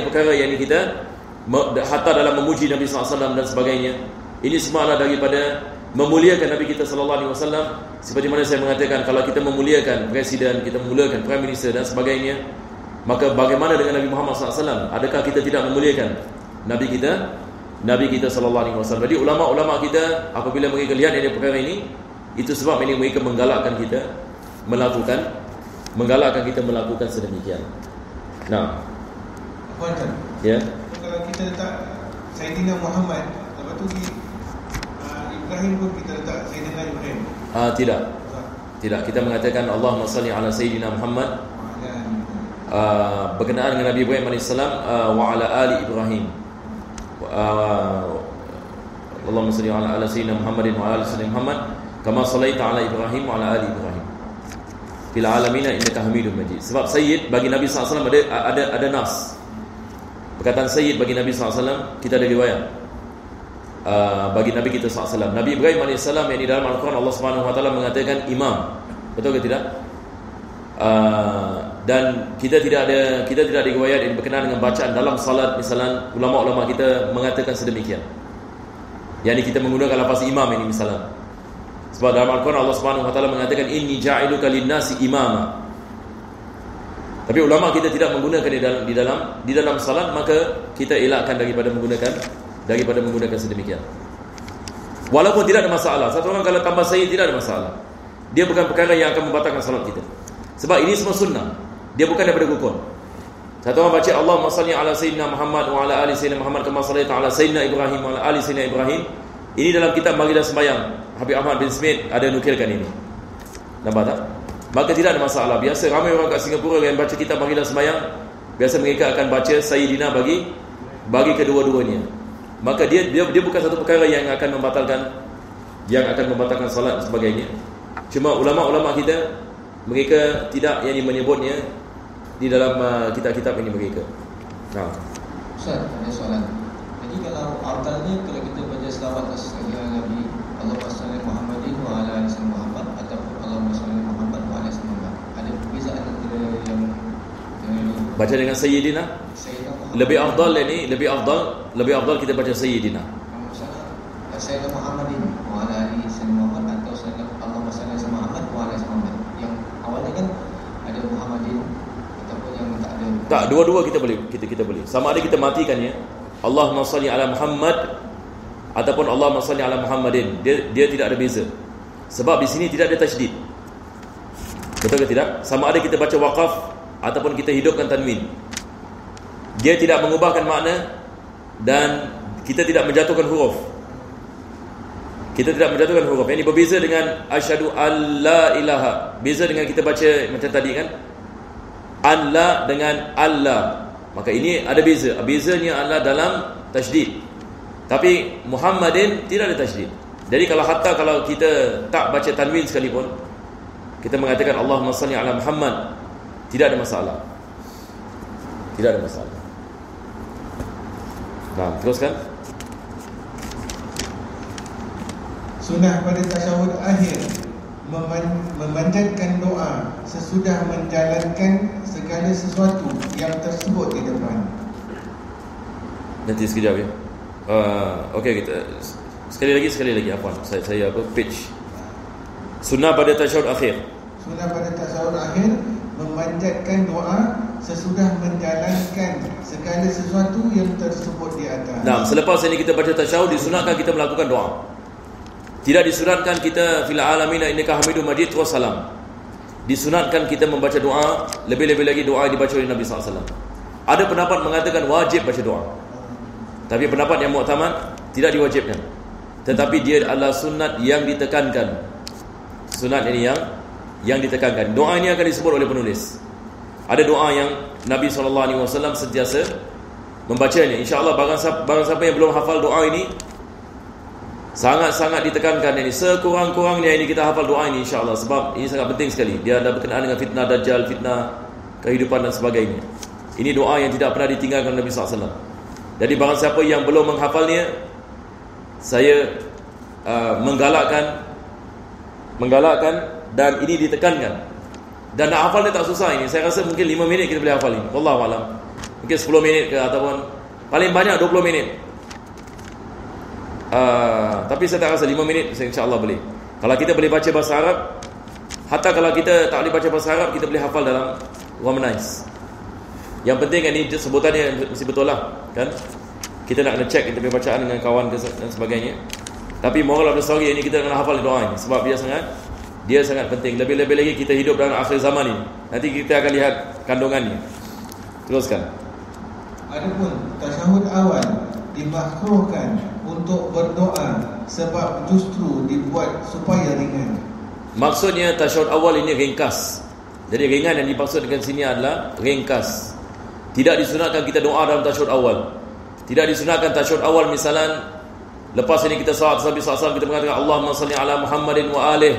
perkara yang kita hatta dalam memuji Nabi SAW dan sebagainya. Ini semua adalah daripada memuliakan Nabi kita SAW. Seperti mana saya mengatakan, kalau kita memuliakan presiden, kita memuliakan prime minister dan sebagainya, maka bagaimana dengan Nabi Muhammad SAW? Adakah kita tidak memuliakan Nabi kita SAW? Jadi ulama-ulama kita apabila mereka lihat ini perkara ini, itu sebab ini mereka menggalakkan kita melakukan sedemikian. Nah, Puan-puan, ya. Kalau kita letak Sayyidina Muhammad, lepas tu Ibrahim pun kita letak Sayyidina Ibrahim. Tidak. Kita mengatakan Allahumma salli ala Sayyidina Muhammad, berkenaan dengan Nabi Ibrahim AS, wa ala ali Ibrahim. Allahumma salli ala Sayyidina Muhammadin wa ala Sayyidina Muhammad kama sallaita ala Ibrahim wa ala ali Ibrahim fil alamin innaka Hamidum Majid. Sebab sayyid bagi Nabi SAW ada nas. Perkataan sayyid bagi Nabi SAW, kita ada riwayat bagi Nabi kita SAW. Nabi Ibrahim AS yang di dalam Al-Quran Allah SWT mengatakan imam. Betul ke tidak? Dan kita tidak ada riwayat yang berkenaan dengan bacaan dalam salat. Misalnya ulama-ulama kita mengatakan sedemikian, yakni kita menggunakan lafaz imam ini misalnya. Sebab dalam Al-Quran Allah SWT mengatakan inni ja'iluka lin-nasi imama. Tapi ulama kita tidak menggunakan di dalam salat, maka kita elakkan daripada menggunakan sedemikian. Walaupun tidak ada masalah. Satu orang kalau tambah sayyid tidak ada masalah. Dia bukan perkara yang akan membatalkan salat kita. Sebab ini semua sunnah. Dia bukan daripada rukun. Satu orang baca Allahumma salli ala sayyidina Muhammad wa ala ali sayyidina Muhammad kama sallaita ala sayyidina Ibrahim wa ala ali sayyidina Ibrahim. Ini dalam kitab Magidah Sembahyang. Habib Ahmad bin Smith ada nukilkan ini. Nampak tak? Maka tidak ada masalah. Biasa ramai orang kat Singapura yang baca kitab Magidah Sembahyang, biasa mereka akan baca sayyidina bagi kedua-duanya. Maka dia bukan satu perkara yang akan membatalkan salat dan sebagainya. Cuma ulama-ulama kita mereka tidak yang menyebutnya di dalam kitab-kitab ini mereka. Ustaz, ada soalan. Jadi kalau afdalnya kalau kita baca selawat atas Nabi Allahumma salli Muhammadin wa ala ali Muhammad ataupun Allahumma salli Muhammad wa ala ali Muhammad, ada perbezaan antara yang baca dengan sayyidina? Lebih afdal kita baca sayyidina. Sayyidina Muhammadin wa ala ali Muhammad atau Allahumma salli Muhammad wa ala ali Muhammad. Yang awalnya kan ada Muhammadin ataupun yang tak ada. Tak, dua-dua kita boleh. Sama ada kita matikan ya. Allahumma salli ala Muhammad ataupun Allahumma salli ala Muhammadin. Dia tidak ada beza. Sebab di sini tidak ada tasydid. Betul ke tidak? Sama ada kita baca waqaf ataupun kita hidupkan tanwin. Dia tidak mengubahkan makna dan kita tidak menjatuhkan huruf. Ini berbeza dengan asyhadu alla ilaha. Beza dengan kita baca macam tadi kan? Allah dengan Allah. Maka ini ada beza. Bezanya adalah dalam tasydid. Tapi Muhammadin tidak ada tasydid. Jadi kalau kita tak baca tanwin sekalipun, kita mengatakan Allahumma salli ala Muhammad, tidak ada masalah. Teruskan. Sunnah pada tasyahud akhir memanjatkan doa sesudah menjalankan segala sesuatu yang tersebut di depan. Nanti sekejap ya. Okey, kita sekali lagi apa? Saya page. Sunnah pada tasyahud akhir. Sunnah pada tasyahud akhir memanjatkan doa sesudah menjalankan segala sesuatu yang tersebut di atas. Selepas ini kita baca tasyahud, disunatkan kita melakukan doa. Tidak disunatkan kita fil alamin innaka Hamidum Majid wa salam. Disunatkan kita membaca doa, lebih-lebih lagi doa yang dibaca oleh Nabi SAW. Ada pendapat mengatakan wajib baca doa. Tapi pendapat yang muktamad tidak diwajibkan. Tetapi dia adalah sunat yang ditekankan. Sunat ini yang ditekankan. Doa ini akan disebut oleh penulis. Ada doa yang Nabi SAW sentiasa membacanya. InsyaAllah barang siapa yang belum hafal doa ini, sangat-sangat ditekankan ini. Sekurang-kurangnya ini kita hafal doa ini insya-Allah, sebab ini sangat penting sekali. Dia ada berkenaan dengan fitnah dajjal, fitnah kehidupan dan sebagainya. Ini doa yang tidak pernah ditinggalkan Nabi SAW. Jadi barang siapa yang belum menghafalnya, saya menggalakkan dan ini ditekankan. Dan nak hafal dia tak susah ini. Saya rasa mungkin 5 minit kita boleh hafal ini. Wallahu alam. Mungkin 10 minit ke ataupun paling banyak 20 minit. Tapi saya tak rasa 5 minit insya-Allah boleh. Kalau kita boleh baca bahasa Arab, hatta kalau kita tak boleh baca bahasa Arab, kita boleh hafal dalam Romanize. Yang penting kan ini sebutannya mesti betul lah, kan? Kita nak kena check kita punya bacaan dengan kawan dan sebagainya. Tapi moral of the story ini kita kena hafal doa ini, sebab dia sangat penting. Lebih-lebih lagi kita hidup dalam akhir zaman ini. Nanti kita akan lihat kandungannya. Teruskan. Adapun tasyahud awal dimakruhkan untuk berdoa sebab justru dibuat supaya ringan. Maksudnya tasyahud awal ini ringkas. Jadi ringan yang dimaksudkan sini adalah ringkas. Tidak disunatkan kita doa dalam tasyahud awal. Tidak disunatkan tasyahud awal misalan Lepas ini kita salat Nabi SAW, kita mengatakan Allahumma salli ala Muhammadin wa alih.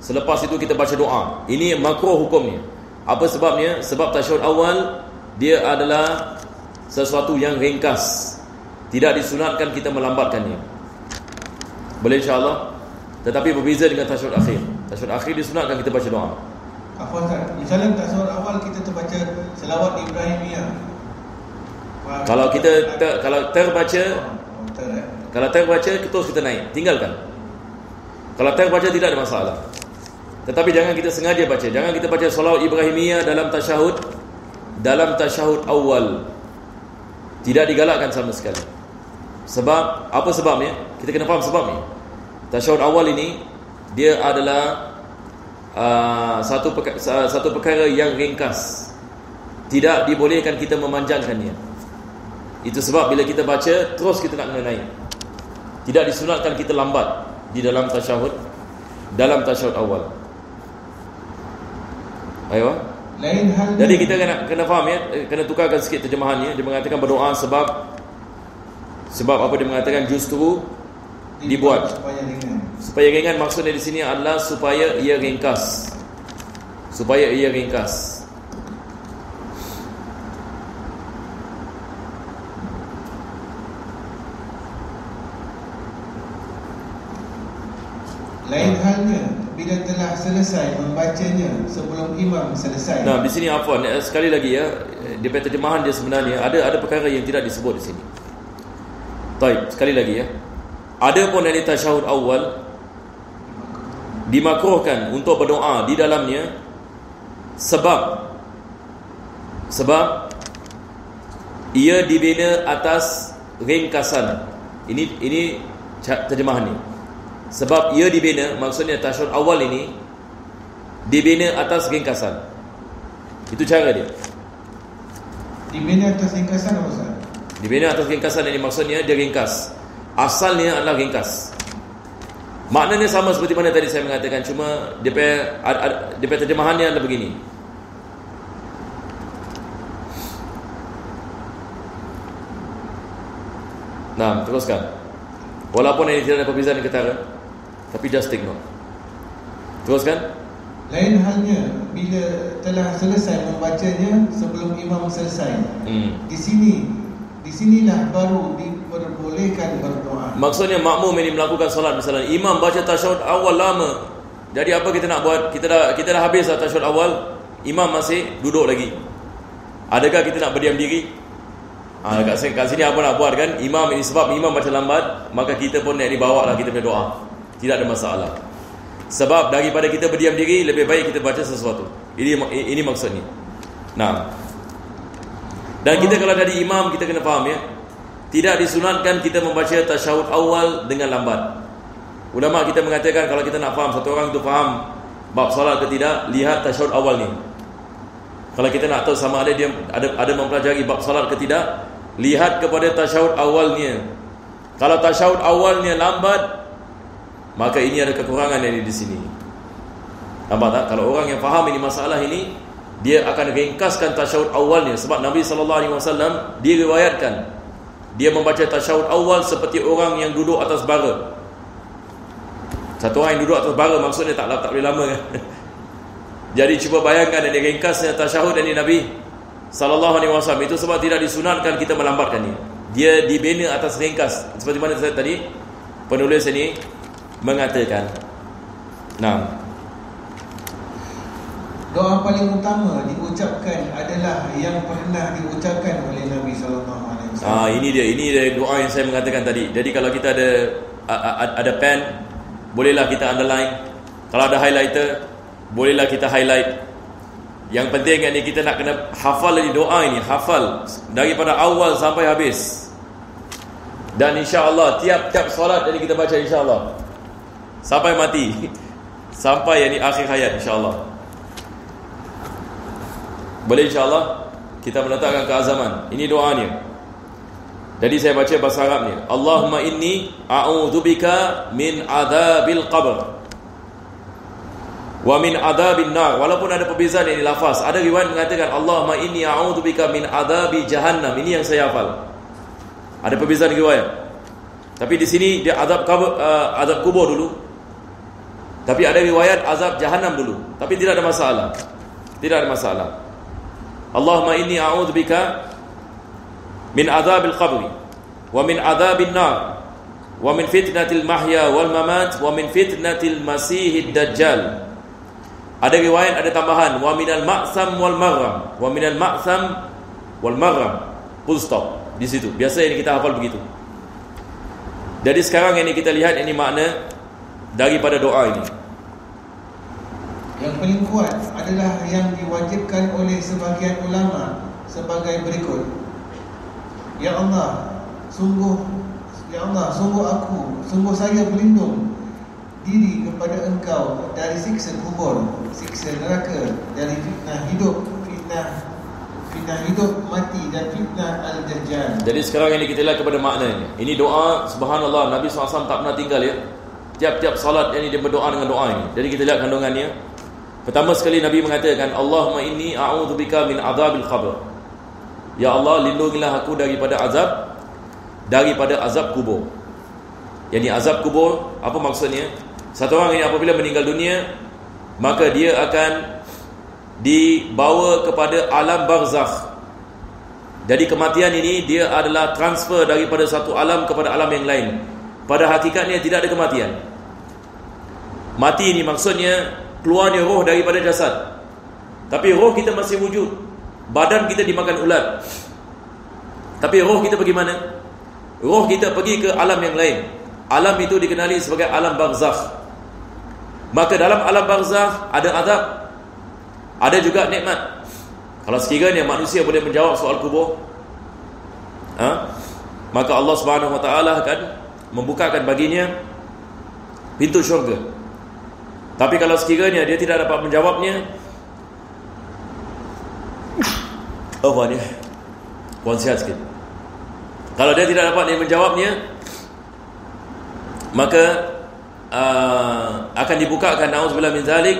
Selepas itu kita baca doa. Ini makruh hukumnya. Apa sebabnya? Sebab tasyahud awal dia adalah sesuatu yang ringkas. Tidak disunatkan kita melambatkannya. Boleh insya-Allah. Tetapi berbeza dengan tasyahud akhir. Tasyahud akhir disunatkan kita baca doa. Apa Ustaz? Misalnya tasyahud awal kita terbaca selawat Ibrahimiyah. Kalau kita terbaca, kalau terbaca terus kita naik, tinggalkan. Kalau terbaca tidak ada masalah. Tetapi jangan kita sengaja baca. Jangan kita baca selawat Ibrahimiyah dalam tasyahud awal. Tidak digalakkan sama sekali. Sebab apa sebabnya? Kita kena faham sebabnya. Tasyahud awal ini dia adalah satu perkara yang ringkas. Tidak dibolehkan kita memanjangkannya. Itu sebab bila kita baca terus kita nak kena naik. Tidak disunatkan kita lambat di dalam tasyahud awal. Ayo. Lain halnya. Jadi kita kena faham ya, kena tukarkan sikit terjemahannya. Dia mengatakan berdoa sebab apa dia mengatakan justru dibuat supaya ringan. Maksudnya di sini adalah supaya ia ringkas. Lain halnya bila telah selesai membacanya sebelum imam selesai. Nah, di sini afwan sekali lagi ya, di terjemahan dia sebenarnya ada perkara yang tidak disebut di sini. Baik, sekali lagi ya. Ada pun dari tasyahud awal dimakruhkan untuk berdoa di dalamnya sebab ia dibina atas ringkasan. Ini terjemahannya. Sebab ia dibina, maksudnya tasyahud awal ini dibina atas ringkasan. Itu cara dia. Dibina atas ringkasan apa Ustaz? Dibina atas ringkasan ini maksudnya dia ringkas. Asalnya adalah ringkas. Maknanya sama seperti mana tadi saya mengatakan, cuma dia terjemahannya adalah begini. Nah, teruskan. Walaupun ini tidak ada perbezaan ketara, tapi just take note. Teruskan. Lain halnya bila telah selesai membacanya sebelum imam selesai. Di sinilah baru diperbolehkan berdoa. Maksudnya makmum ini melakukan solat, misalnya imam baca tasyahud awal lama. Jadi apa kita nak buat? Kita dah habis dah tasyahud awal, imam masih duduk lagi. Adakah kita nak berdiam diri? Kat sini apa nak buat kan? Imam ini sebab imam baca lambat, maka kita pun nak dibawa lah kita punya doa. Tidak ada masalah. Sebab daripada kita berdiam diri, lebih baik kita baca sesuatu. Ini maksudnya. Nah. Dan kita kalau jadi imam, kita kena faham ya, tidak disunatkan kita membaca tasyahud awal dengan lambat. Ulama kita mengatakan kalau kita nak faham satu orang itu faham bab salat ke tidak, lihat tasyahud awal ni. Kalau kita nak tahu sama ada dia ada mempelajari bab salat ke tidak, lihat kepada tasyahud awalnya. Kalau tasyahud awalnya lambat, maka ini ada kekurangan yang di sini. Nampak tak? Kalau orang yang faham ini masalah ini, dia akan ringkaskan tasyahud awalnya. Sebab Nabi SAW diriwayatkan dia membaca tasyahud awal seperti orang yang duduk atas bara. Satu orang yang duduk atas bara maksudnya tak boleh lama kan. Jadi cuba bayangkan ini ringkasnya tasyahud ini Nabi SAW. Itu sebab tidak disunatkan kita melambatkannya. Dia dibina atas ringkas. Seperti mana saya tadi penulis ini mengatakan. Nah, doa paling utama diucapkan adalah yang pernah diucapkan oleh Nabi SAW. Ini dia doa yang saya mengatakan tadi. Jadi kalau kita ada pen, bolehlah kita underline. Kalau ada highlighter, bolehlah kita highlight. Yang penting kan kita nak kena hafal lagi doa ini, hafal daripada awal sampai habis. Dan insya-Allah tiap-tiap solat jadi kita baca insya-Allah sampai mati. Sampai yang akhir hayat insya-Allah. Boleh insya-Allah kita meletakkan keazaman. Ini doanya. Jadi saya baca bahasa Arabnya. Allahumma inni a'udzubika min adzabil qabr wa min adzabin nar. Walaupun ada perbezaan ini lafaz. Ada riwayat mengatakan Allahumma inni a'udzubika min adzabi jahannam. Ini yang saya hafal. Ada perbezaan riwayat. Tapi di sini dia azab kubur dulu. Tapi ada riwayat azab jahannam dulu. Tapi tidak ada masalah. Tidak ada masalah. Allahumma inni a'udzubika min azabil qabri wa min azabin nar wa min fitnatil mahya wal mamat wa min fitnatil masihid dajjal. Ada riwayat, ada tambahan, wa minal ma'sam wal maghram, wa minal ma'sam wal maghram. Full stop di situ. Biasa ini kita hafal begitu. Jadi sekarang ini kita lihat ini makna daripada doa ini. Yang paling kuat adalah yang diwajibkan oleh sebagian ulama sebagai berikut. Ya Allah, sungguh saya berlindung diri kepada Engkau dari siksa kubur, siksa neraka, dari fitnah hidup mati dan fitnah al-dajjal. Jadi sekarang ini kita lihat kepada maknanya. Ini doa, subhanallah, Nabi SAW tak pernah tinggal ya. Tiap-tiap salat ini dia berdoa dengan doa ini. Jadi kita lihat kandungannya. Pertama sekali Nabi mengatakan, Allahumma inni a'udzubika min azabil qabr. Ya Allah, lindungilah aku daripada azab kubur. Yani azab kubur, apa maksudnya? Satu orang ini apabila meninggal dunia, maka dia akan dibawa kepada alam barzakh. Jadi kematian ini dia adalah transfer daripada satu alam kepada alam yang lain. Pada hakikatnya tidak ada kematian. Mati ini maksudnya keluarnya roh daripada jasad. Tapi roh kita masih wujud. Badan kita dimakan ulat. Tapi roh kita pergi mana? Roh kita pergi ke alam yang lain. Alam itu dikenali sebagai alam barzakh. Maka dalam alam barzakh ada azab, ada juga nikmat. Kalau sekiranya manusia boleh menjawab soal kubur, maka Allah Subhanahu Wa Taala akan membukakan baginya pintu syurga. Tapi kalau sekiranya dia tidak dapat menjawabnya, puan sihat sikit. Kalau dia tidak dapat menjawabnya, maka akan dibukakan, na'udzubillah min zalik,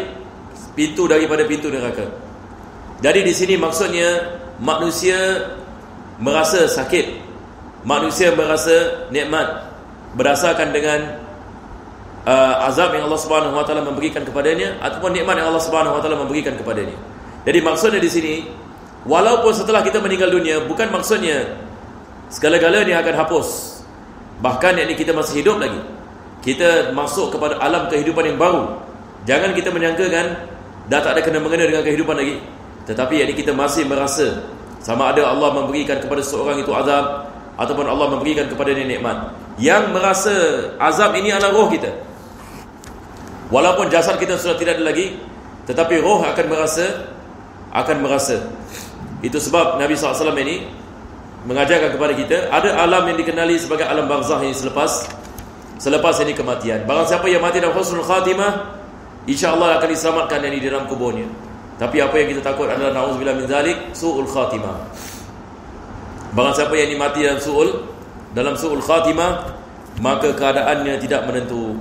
pintu daripada pintu neraka. Jadi di sini maksudnya manusia merasa sakit, manusia merasa nikmat berdasarkan dengan azab yang Allah Subhanahu Wa Taala memberikan kepadanya ataupun nikmat yang Allah Subhanahu Wa Taala memberikan kepadanya. Jadi maksudnya di sini, walaupun setelah kita meninggal dunia, bukan maksudnya segala-galanya akan hapus. Bahkan yakni kita masih hidup lagi. Kita masuk kepada alam kehidupan yang baru. Jangan kita menyangkakan dah tak ada kena-mengena dengan kehidupan lagi. Tetapi yakni kita masih merasa sama ada Allah memberikan kepada seorang itu azab ataupun Allah memberikan kepadanya nikmat. Yang merasa azab ini adalah roh kita. Walaupun jasad kita sudah tidak ada lagi, tetapi roh akan merasa. Itu sebab Nabi SAW ini mengajarkan kepada kita, ada alam yang dikenali sebagai alam barzakh ini selepas ini kematian. Barang siapa yang mati dalam husnul khatimah, insya-Allah akan diselamatkan dari dalam kuburnya. Tapi apa yang kita takut adalah na'udzubillah min zalik, su'ul khatimah. Barang siapa yang mati dalam su'ul khatimah, maka keadaannya tidak menentu.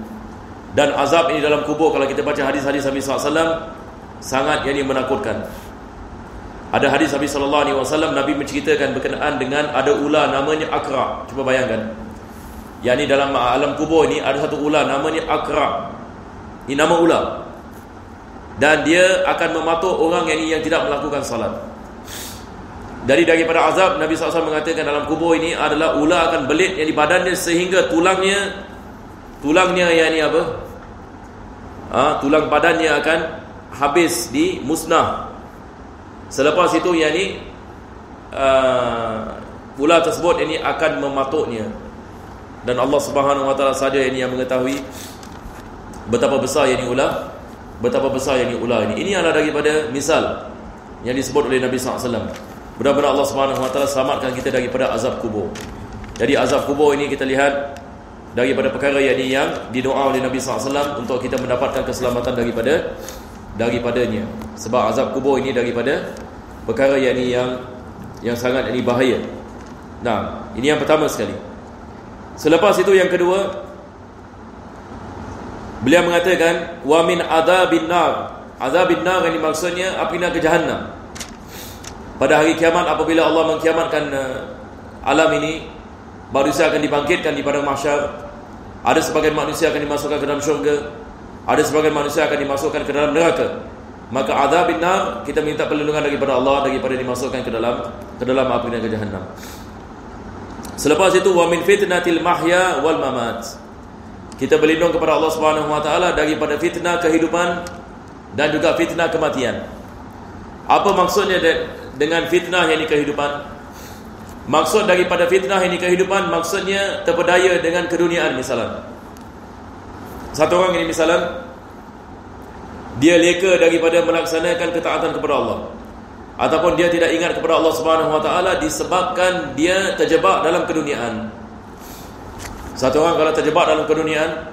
Dan azab ini dalam kubur, kalau kita baca hadis-hadis Nabi SAW, sangat yang menakutkan. Ada hadis Nabi SAW, Nabi menceritakan berkenaan dengan ada ular namanya Aqra. Cuba bayangkan, yakni dalam alam kubur ini ada satu ular namanya Aqra. Ini nama ular. Dan dia akan mematuk orang yang tidak melakukan salat. Daripada azab, Nabi SAW mengatakan dalam kubur ini adalah ular akan belit yang di badannya sehingga tulangnya yakni apa? Tulang badannya akan habis musnah. Selepas itu yakni ular tersebut ini akan mematuknya. Dan Allah Subhanahu Wa Taala saja yang mengetahui betapa besar yakni ular ini. Ini adalah daripada misal yang disebut oleh Nabi SAW. Mudah-mudahan Allah Subhanahu Wa Taala selamatkan kita daripada azab kubur. Jadi azab kubur ini kita lihat daripada perkara yang didoa oleh Nabi SAW untuk kita mendapatkan keselamatan daripadanya. Sebab azab kubur ini daripada perkara yang sangat bahaya. Nah, ini yang pertama sekali. Selepas itu yang kedua, beliau mengatakan wa min adzabin nar. Azabin nar ini maksudnya api neraka Jahannam. Pada hari kiamat apabila Allah mengkiamatkan alam ini, manusia akan dibangkitkan di padang mahsyar. Ada sebagian manusia akan dimasukkan ke dalam syurga, ada sebagian manusia akan dimasukkan ke dalam neraka. Maka azab nar, kita minta perlindungan daripada Allah daripada dimasukkan ke dalam api neraka Jahannam. Selepas itu wa min fitnatil mahya wal mamat, kita berlindung kepada Allah Subhanahu wa taala daripada fitnah kehidupan dan juga fitnah kematian. Apa maksudnya dengan fitnah yang ini kehidupan? Maksud daripada fitnah ini kehidupan, maksudnya terpedaya dengan keduniaan. Misalan, satu orang ini misalan dia leka daripada melaksanakan ketaatan kepada Allah, ataupun dia tidak ingat kepada Allah Subhanahu wa taala disebabkan dia terjebak dalam keduniaan. Satu orang kalau terjebak dalam keduniaan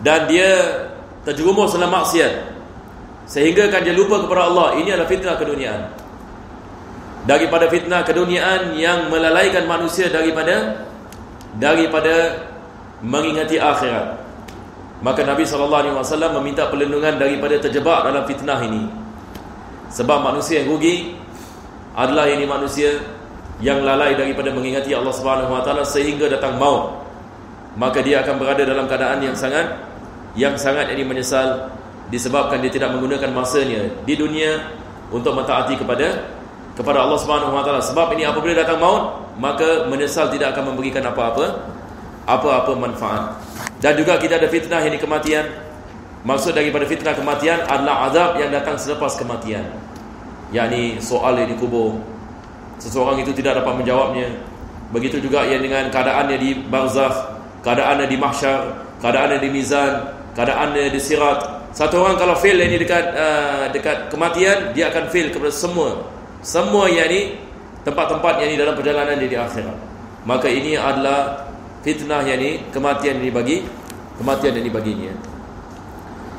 dan dia terjerumus dalam maksiat sehingga kan dia lupa kepada Allah, ini adalah fitnah keduniaan. Daripada fitnah keduniaan yang melalaikan manusia daripada mengingati akhirat. Maka Nabi SAW meminta perlindungan daripada terjebak dalam fitnah ini. Sebab manusia yang rugi adalah ini manusia yang lalai daripada mengingati Allah Subhanahu wa taala sehingga datang maut. Maka dia akan berada dalam keadaan yang sangat ini menyesal, disebabkan dia tidak menggunakan masanya di dunia untuk mentaati kepada Allah Subhanahu wa taala. Sebab ini apabila datang maut, maka menyesal tidak akan memberikan apa-apa manfaat. Dan juga kita ada fitnah ini kematian. Maksud daripada fitnah kematian adalah azab yang datang selepas kematian, yakni soal yang dikubur, seseorang itu tidak dapat menjawabnya. Begitu juga yang dengan keadaannya di barzakh, keadaannya di mahsyar, keadaannya di mizan, keadaannya di sirat. Satu orang kalau fail ini dekat kematian, dia akan fail kepada semua yakni tempat-tempat yakni dalam perjalanan dia di akhirat. Maka ini adalah fitnah yakni kematian ini baginya.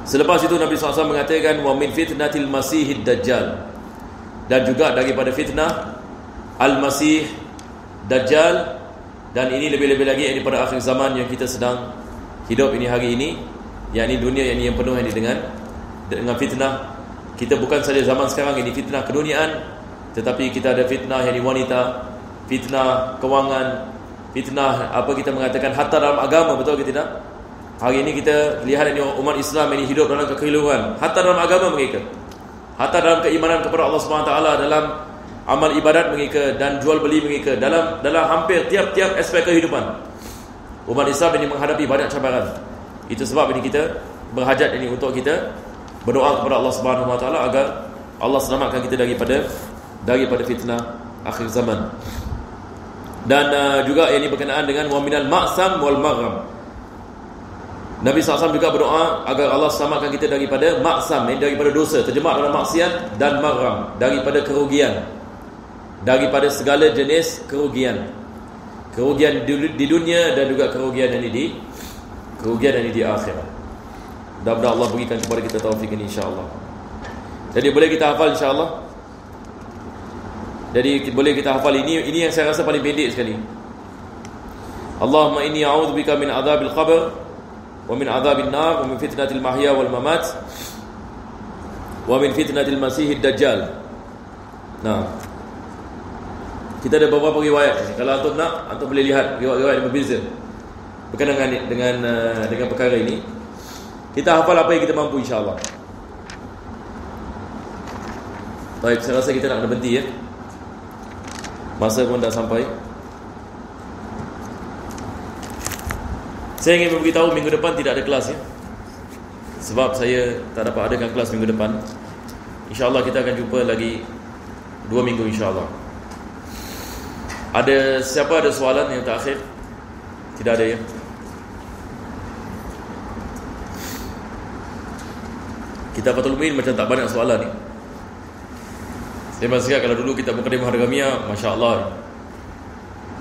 Selepas itu Nabi SAW mengatakan wa min fitnatil masihid dajjal, dan juga daripada fitnah al-masih dajjal. Dan ini lebih-lebih lagi ini pada akhir zaman yang kita sedang hidup ini hari ini, yakni dunia yang penuh ini dengan fitnah. Kita bukan saja zaman sekarang ini fitnah keduniaan, tetapi kita ada fitnah yakni wanita, fitnah kewangan, fitnah apa kita mengatakan hatta dalam agama, betul ke tidak? Hari ini kita lihat ini umat Islam ini hidup dalam kekeliruan, hatta dalam agama mereka, hatta dalam keimanan kepada Allah Subhanahu wa taala, dalam amal ibadat mereka dan jual beli mereka, dalam hampir tiap-tiap aspek kehidupan. Umat Islam ini menghadapi banyak cabaran. Itu sebab ini kita berhajat ini untuk kita berdoa kepada Allah Subhanahu wa taala agar Allah selamatkan kita daripada fitnah akhir zaman. Dan juga ini berkenaan dengan wa minal ma'sam wal maghram. Nabi SAW juga berdoa agar Allah selamatkan kita daripada maksam, daripada dosa, terjebak dalam maksiat, dan maghram, daripada kerugian, daripada segala jenis kerugian di dunia dan juga kerugian ini di akhirat. Mudah-mudahan Allah berikan kepada kita taufik ini insya-Allah. Jadi boleh kita hafal insya-Allah. Jadi boleh kita hafal ini yang saya rasa paling pendek sekali. Allahumma inni a'udzubika min adzabil qabr wa min adzabil nar wa min fitnatil mahya wal mamat wa min fitnatil masiihid dajjal. Nah, kita ada beberapa riwayat ini. Kalau antum nak, antum boleh lihat riwayat yang berbeza berkenaan dengan perkara ini. Kita hafal apa yang kita mampu insya-Allah. Baik, saya rasa kita nak berhenti ya. Masa pun dah sampai. Saya ingin memberitahu minggu depan tidak ada kelas ya. Sebab saya tak dapat adakan kelas minggu depan. InsyaAllah kita akan jumpa lagi 2 minggu insyaAllah. Siapa ada soalan yang terakhir? Tidak ada ya. Kita Fathul Mu'in macam tak banyak soalan ni. Saya masih kalau dulu kita Muqaddimah Hargamiyah, Masya Allah.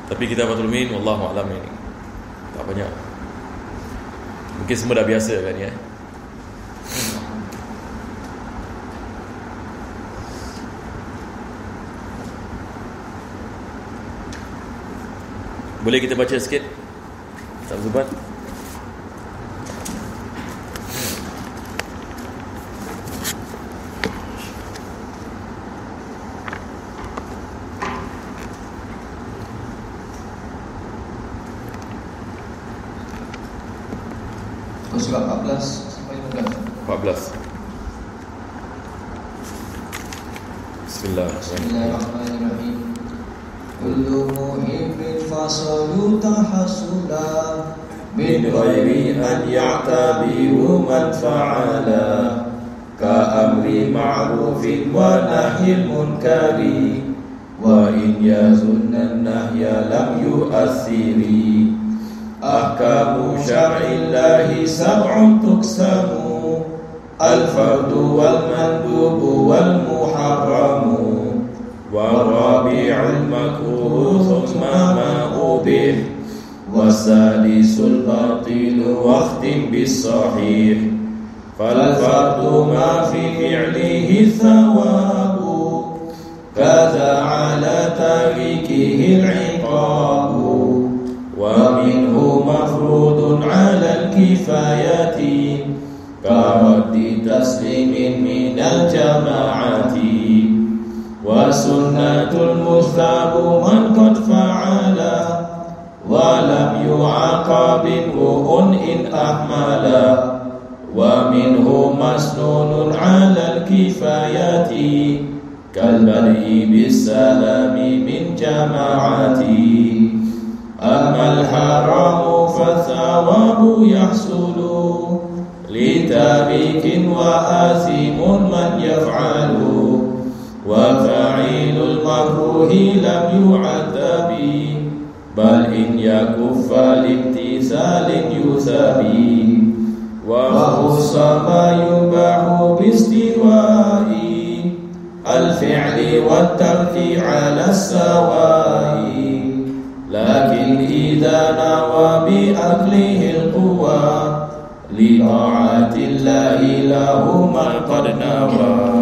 Tapi kita Fathul Mu'in, Wallahu a'lam ini tak banyak. Mungkin semua dah biasa kan ya. Boleh kita baca sikit Ustaz Zubat? surah 14 sampai 15. 14. Bismillahirrahmanirrahim. Kullu muhibbin fasalu tahasula min ghairi an ya'tabiru man fa'ala ka amri ma'rufin wa nahyil munkari wa in yazunna nahya lam yu'athiri ahkamu syar'illahi sab'un tuksamu al-fardu wal mandubu wal muharramu wa rabi'ul makruh thumma ma ubih wasadisul batilu waqtim bis sahih fal fardu ma fi fi'lihi thawabu kadza ala tarikihi al-iqabu wa minhu mafrudun ala al-kifayati karaddi taslimin minal jama'ati wa sunnatul mustahabu man qad fa'ala wa lam yu'aqabinhu in ahmala wa minhu masnunun 'alal kifayati kal bad'i bis salami min jama'ati amal haramu fa thawabu yahsulu li tabikin wa asimun man yaf'alu wa fa'ilul makruhi lam yu'adabi bal in yakuffa limtisalin yusabi wa khussa ma yubahu bistiwa'i al-fi'li wa tarki 'ala as-sawa'i lakin idha nawa bi aklihi al-quwa li ta'atillahi lahu ma qad nawa.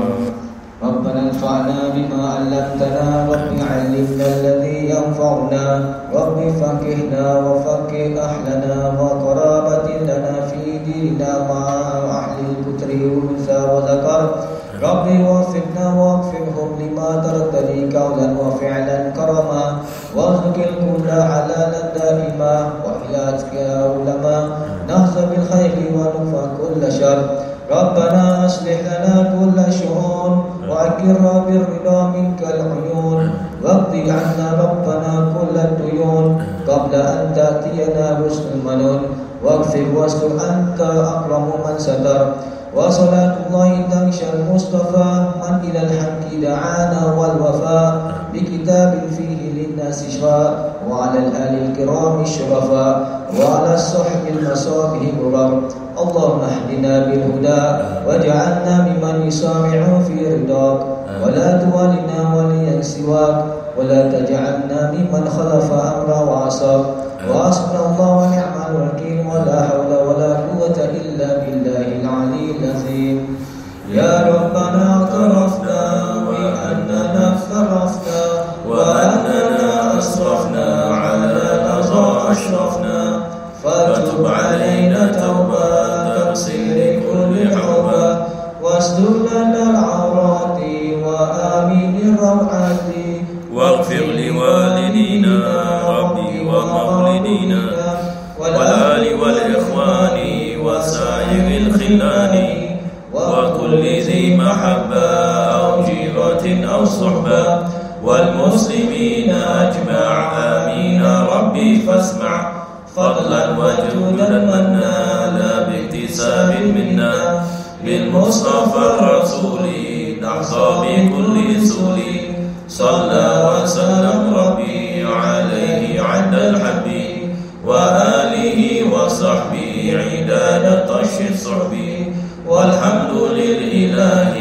ربنا انفعنا بما علمتنا رب علمنا الذي ينفعنا رب فقهنا وفقه أهلنا وقرابة لنا في ديننا مع أهل الكتر والأنثى وذكر رب وفقنا واغفرهم لما ترتدي قولا وفعلا كرما وارزق الكل حلالا دائما وإلى أتقياء علماء نهزم بالخير ونفى كل شر ربنا أصلح لنا كل شؤون وأكر بالرضا منك العيون واقض عنا ربنا كل الديون قبل أن تأتينا رسل المنون واغفر واستر أنت أكرم من ستر وصلاة الله تغشى المصطفى من إلى الحق دعانا والوفاء بكتاب فيه للناس شفاء وعلى الآل الكرام الشرفاء وعلى الصحب المصابه مرر اللهم اهدنا بالهدى واجعلنا ممن يسارع في رضاك ولا تولنا وليا سواك ولا تجعلنا ممن خلف أمرا وعصاك وحسبنا الله ونعم الوكيل ولا حول ولا قوة إلا بالله العلي العظيم يا ربنا اعترفنا بأننا افترفنا وأننا أسرفنا على لظى أشرفنا فتب علينا توبة تغسل كل حوبة واستر لنا العورات وآمن الروعات واغفر لوالدينا ربي ومولدينا والآل والإخوان وسائر الخلان وكل ذي محبة أو جيرة أو صحبة والمسلمين أجمع آمين ربي فاسمع فضلا وجودا منا لا باكتساب منا بالمصطفى الرسول نحظى بكل سول صلى وسلم ربي عليه عند الحب وآله وصحبه عداد طش الصحب والحمد للإله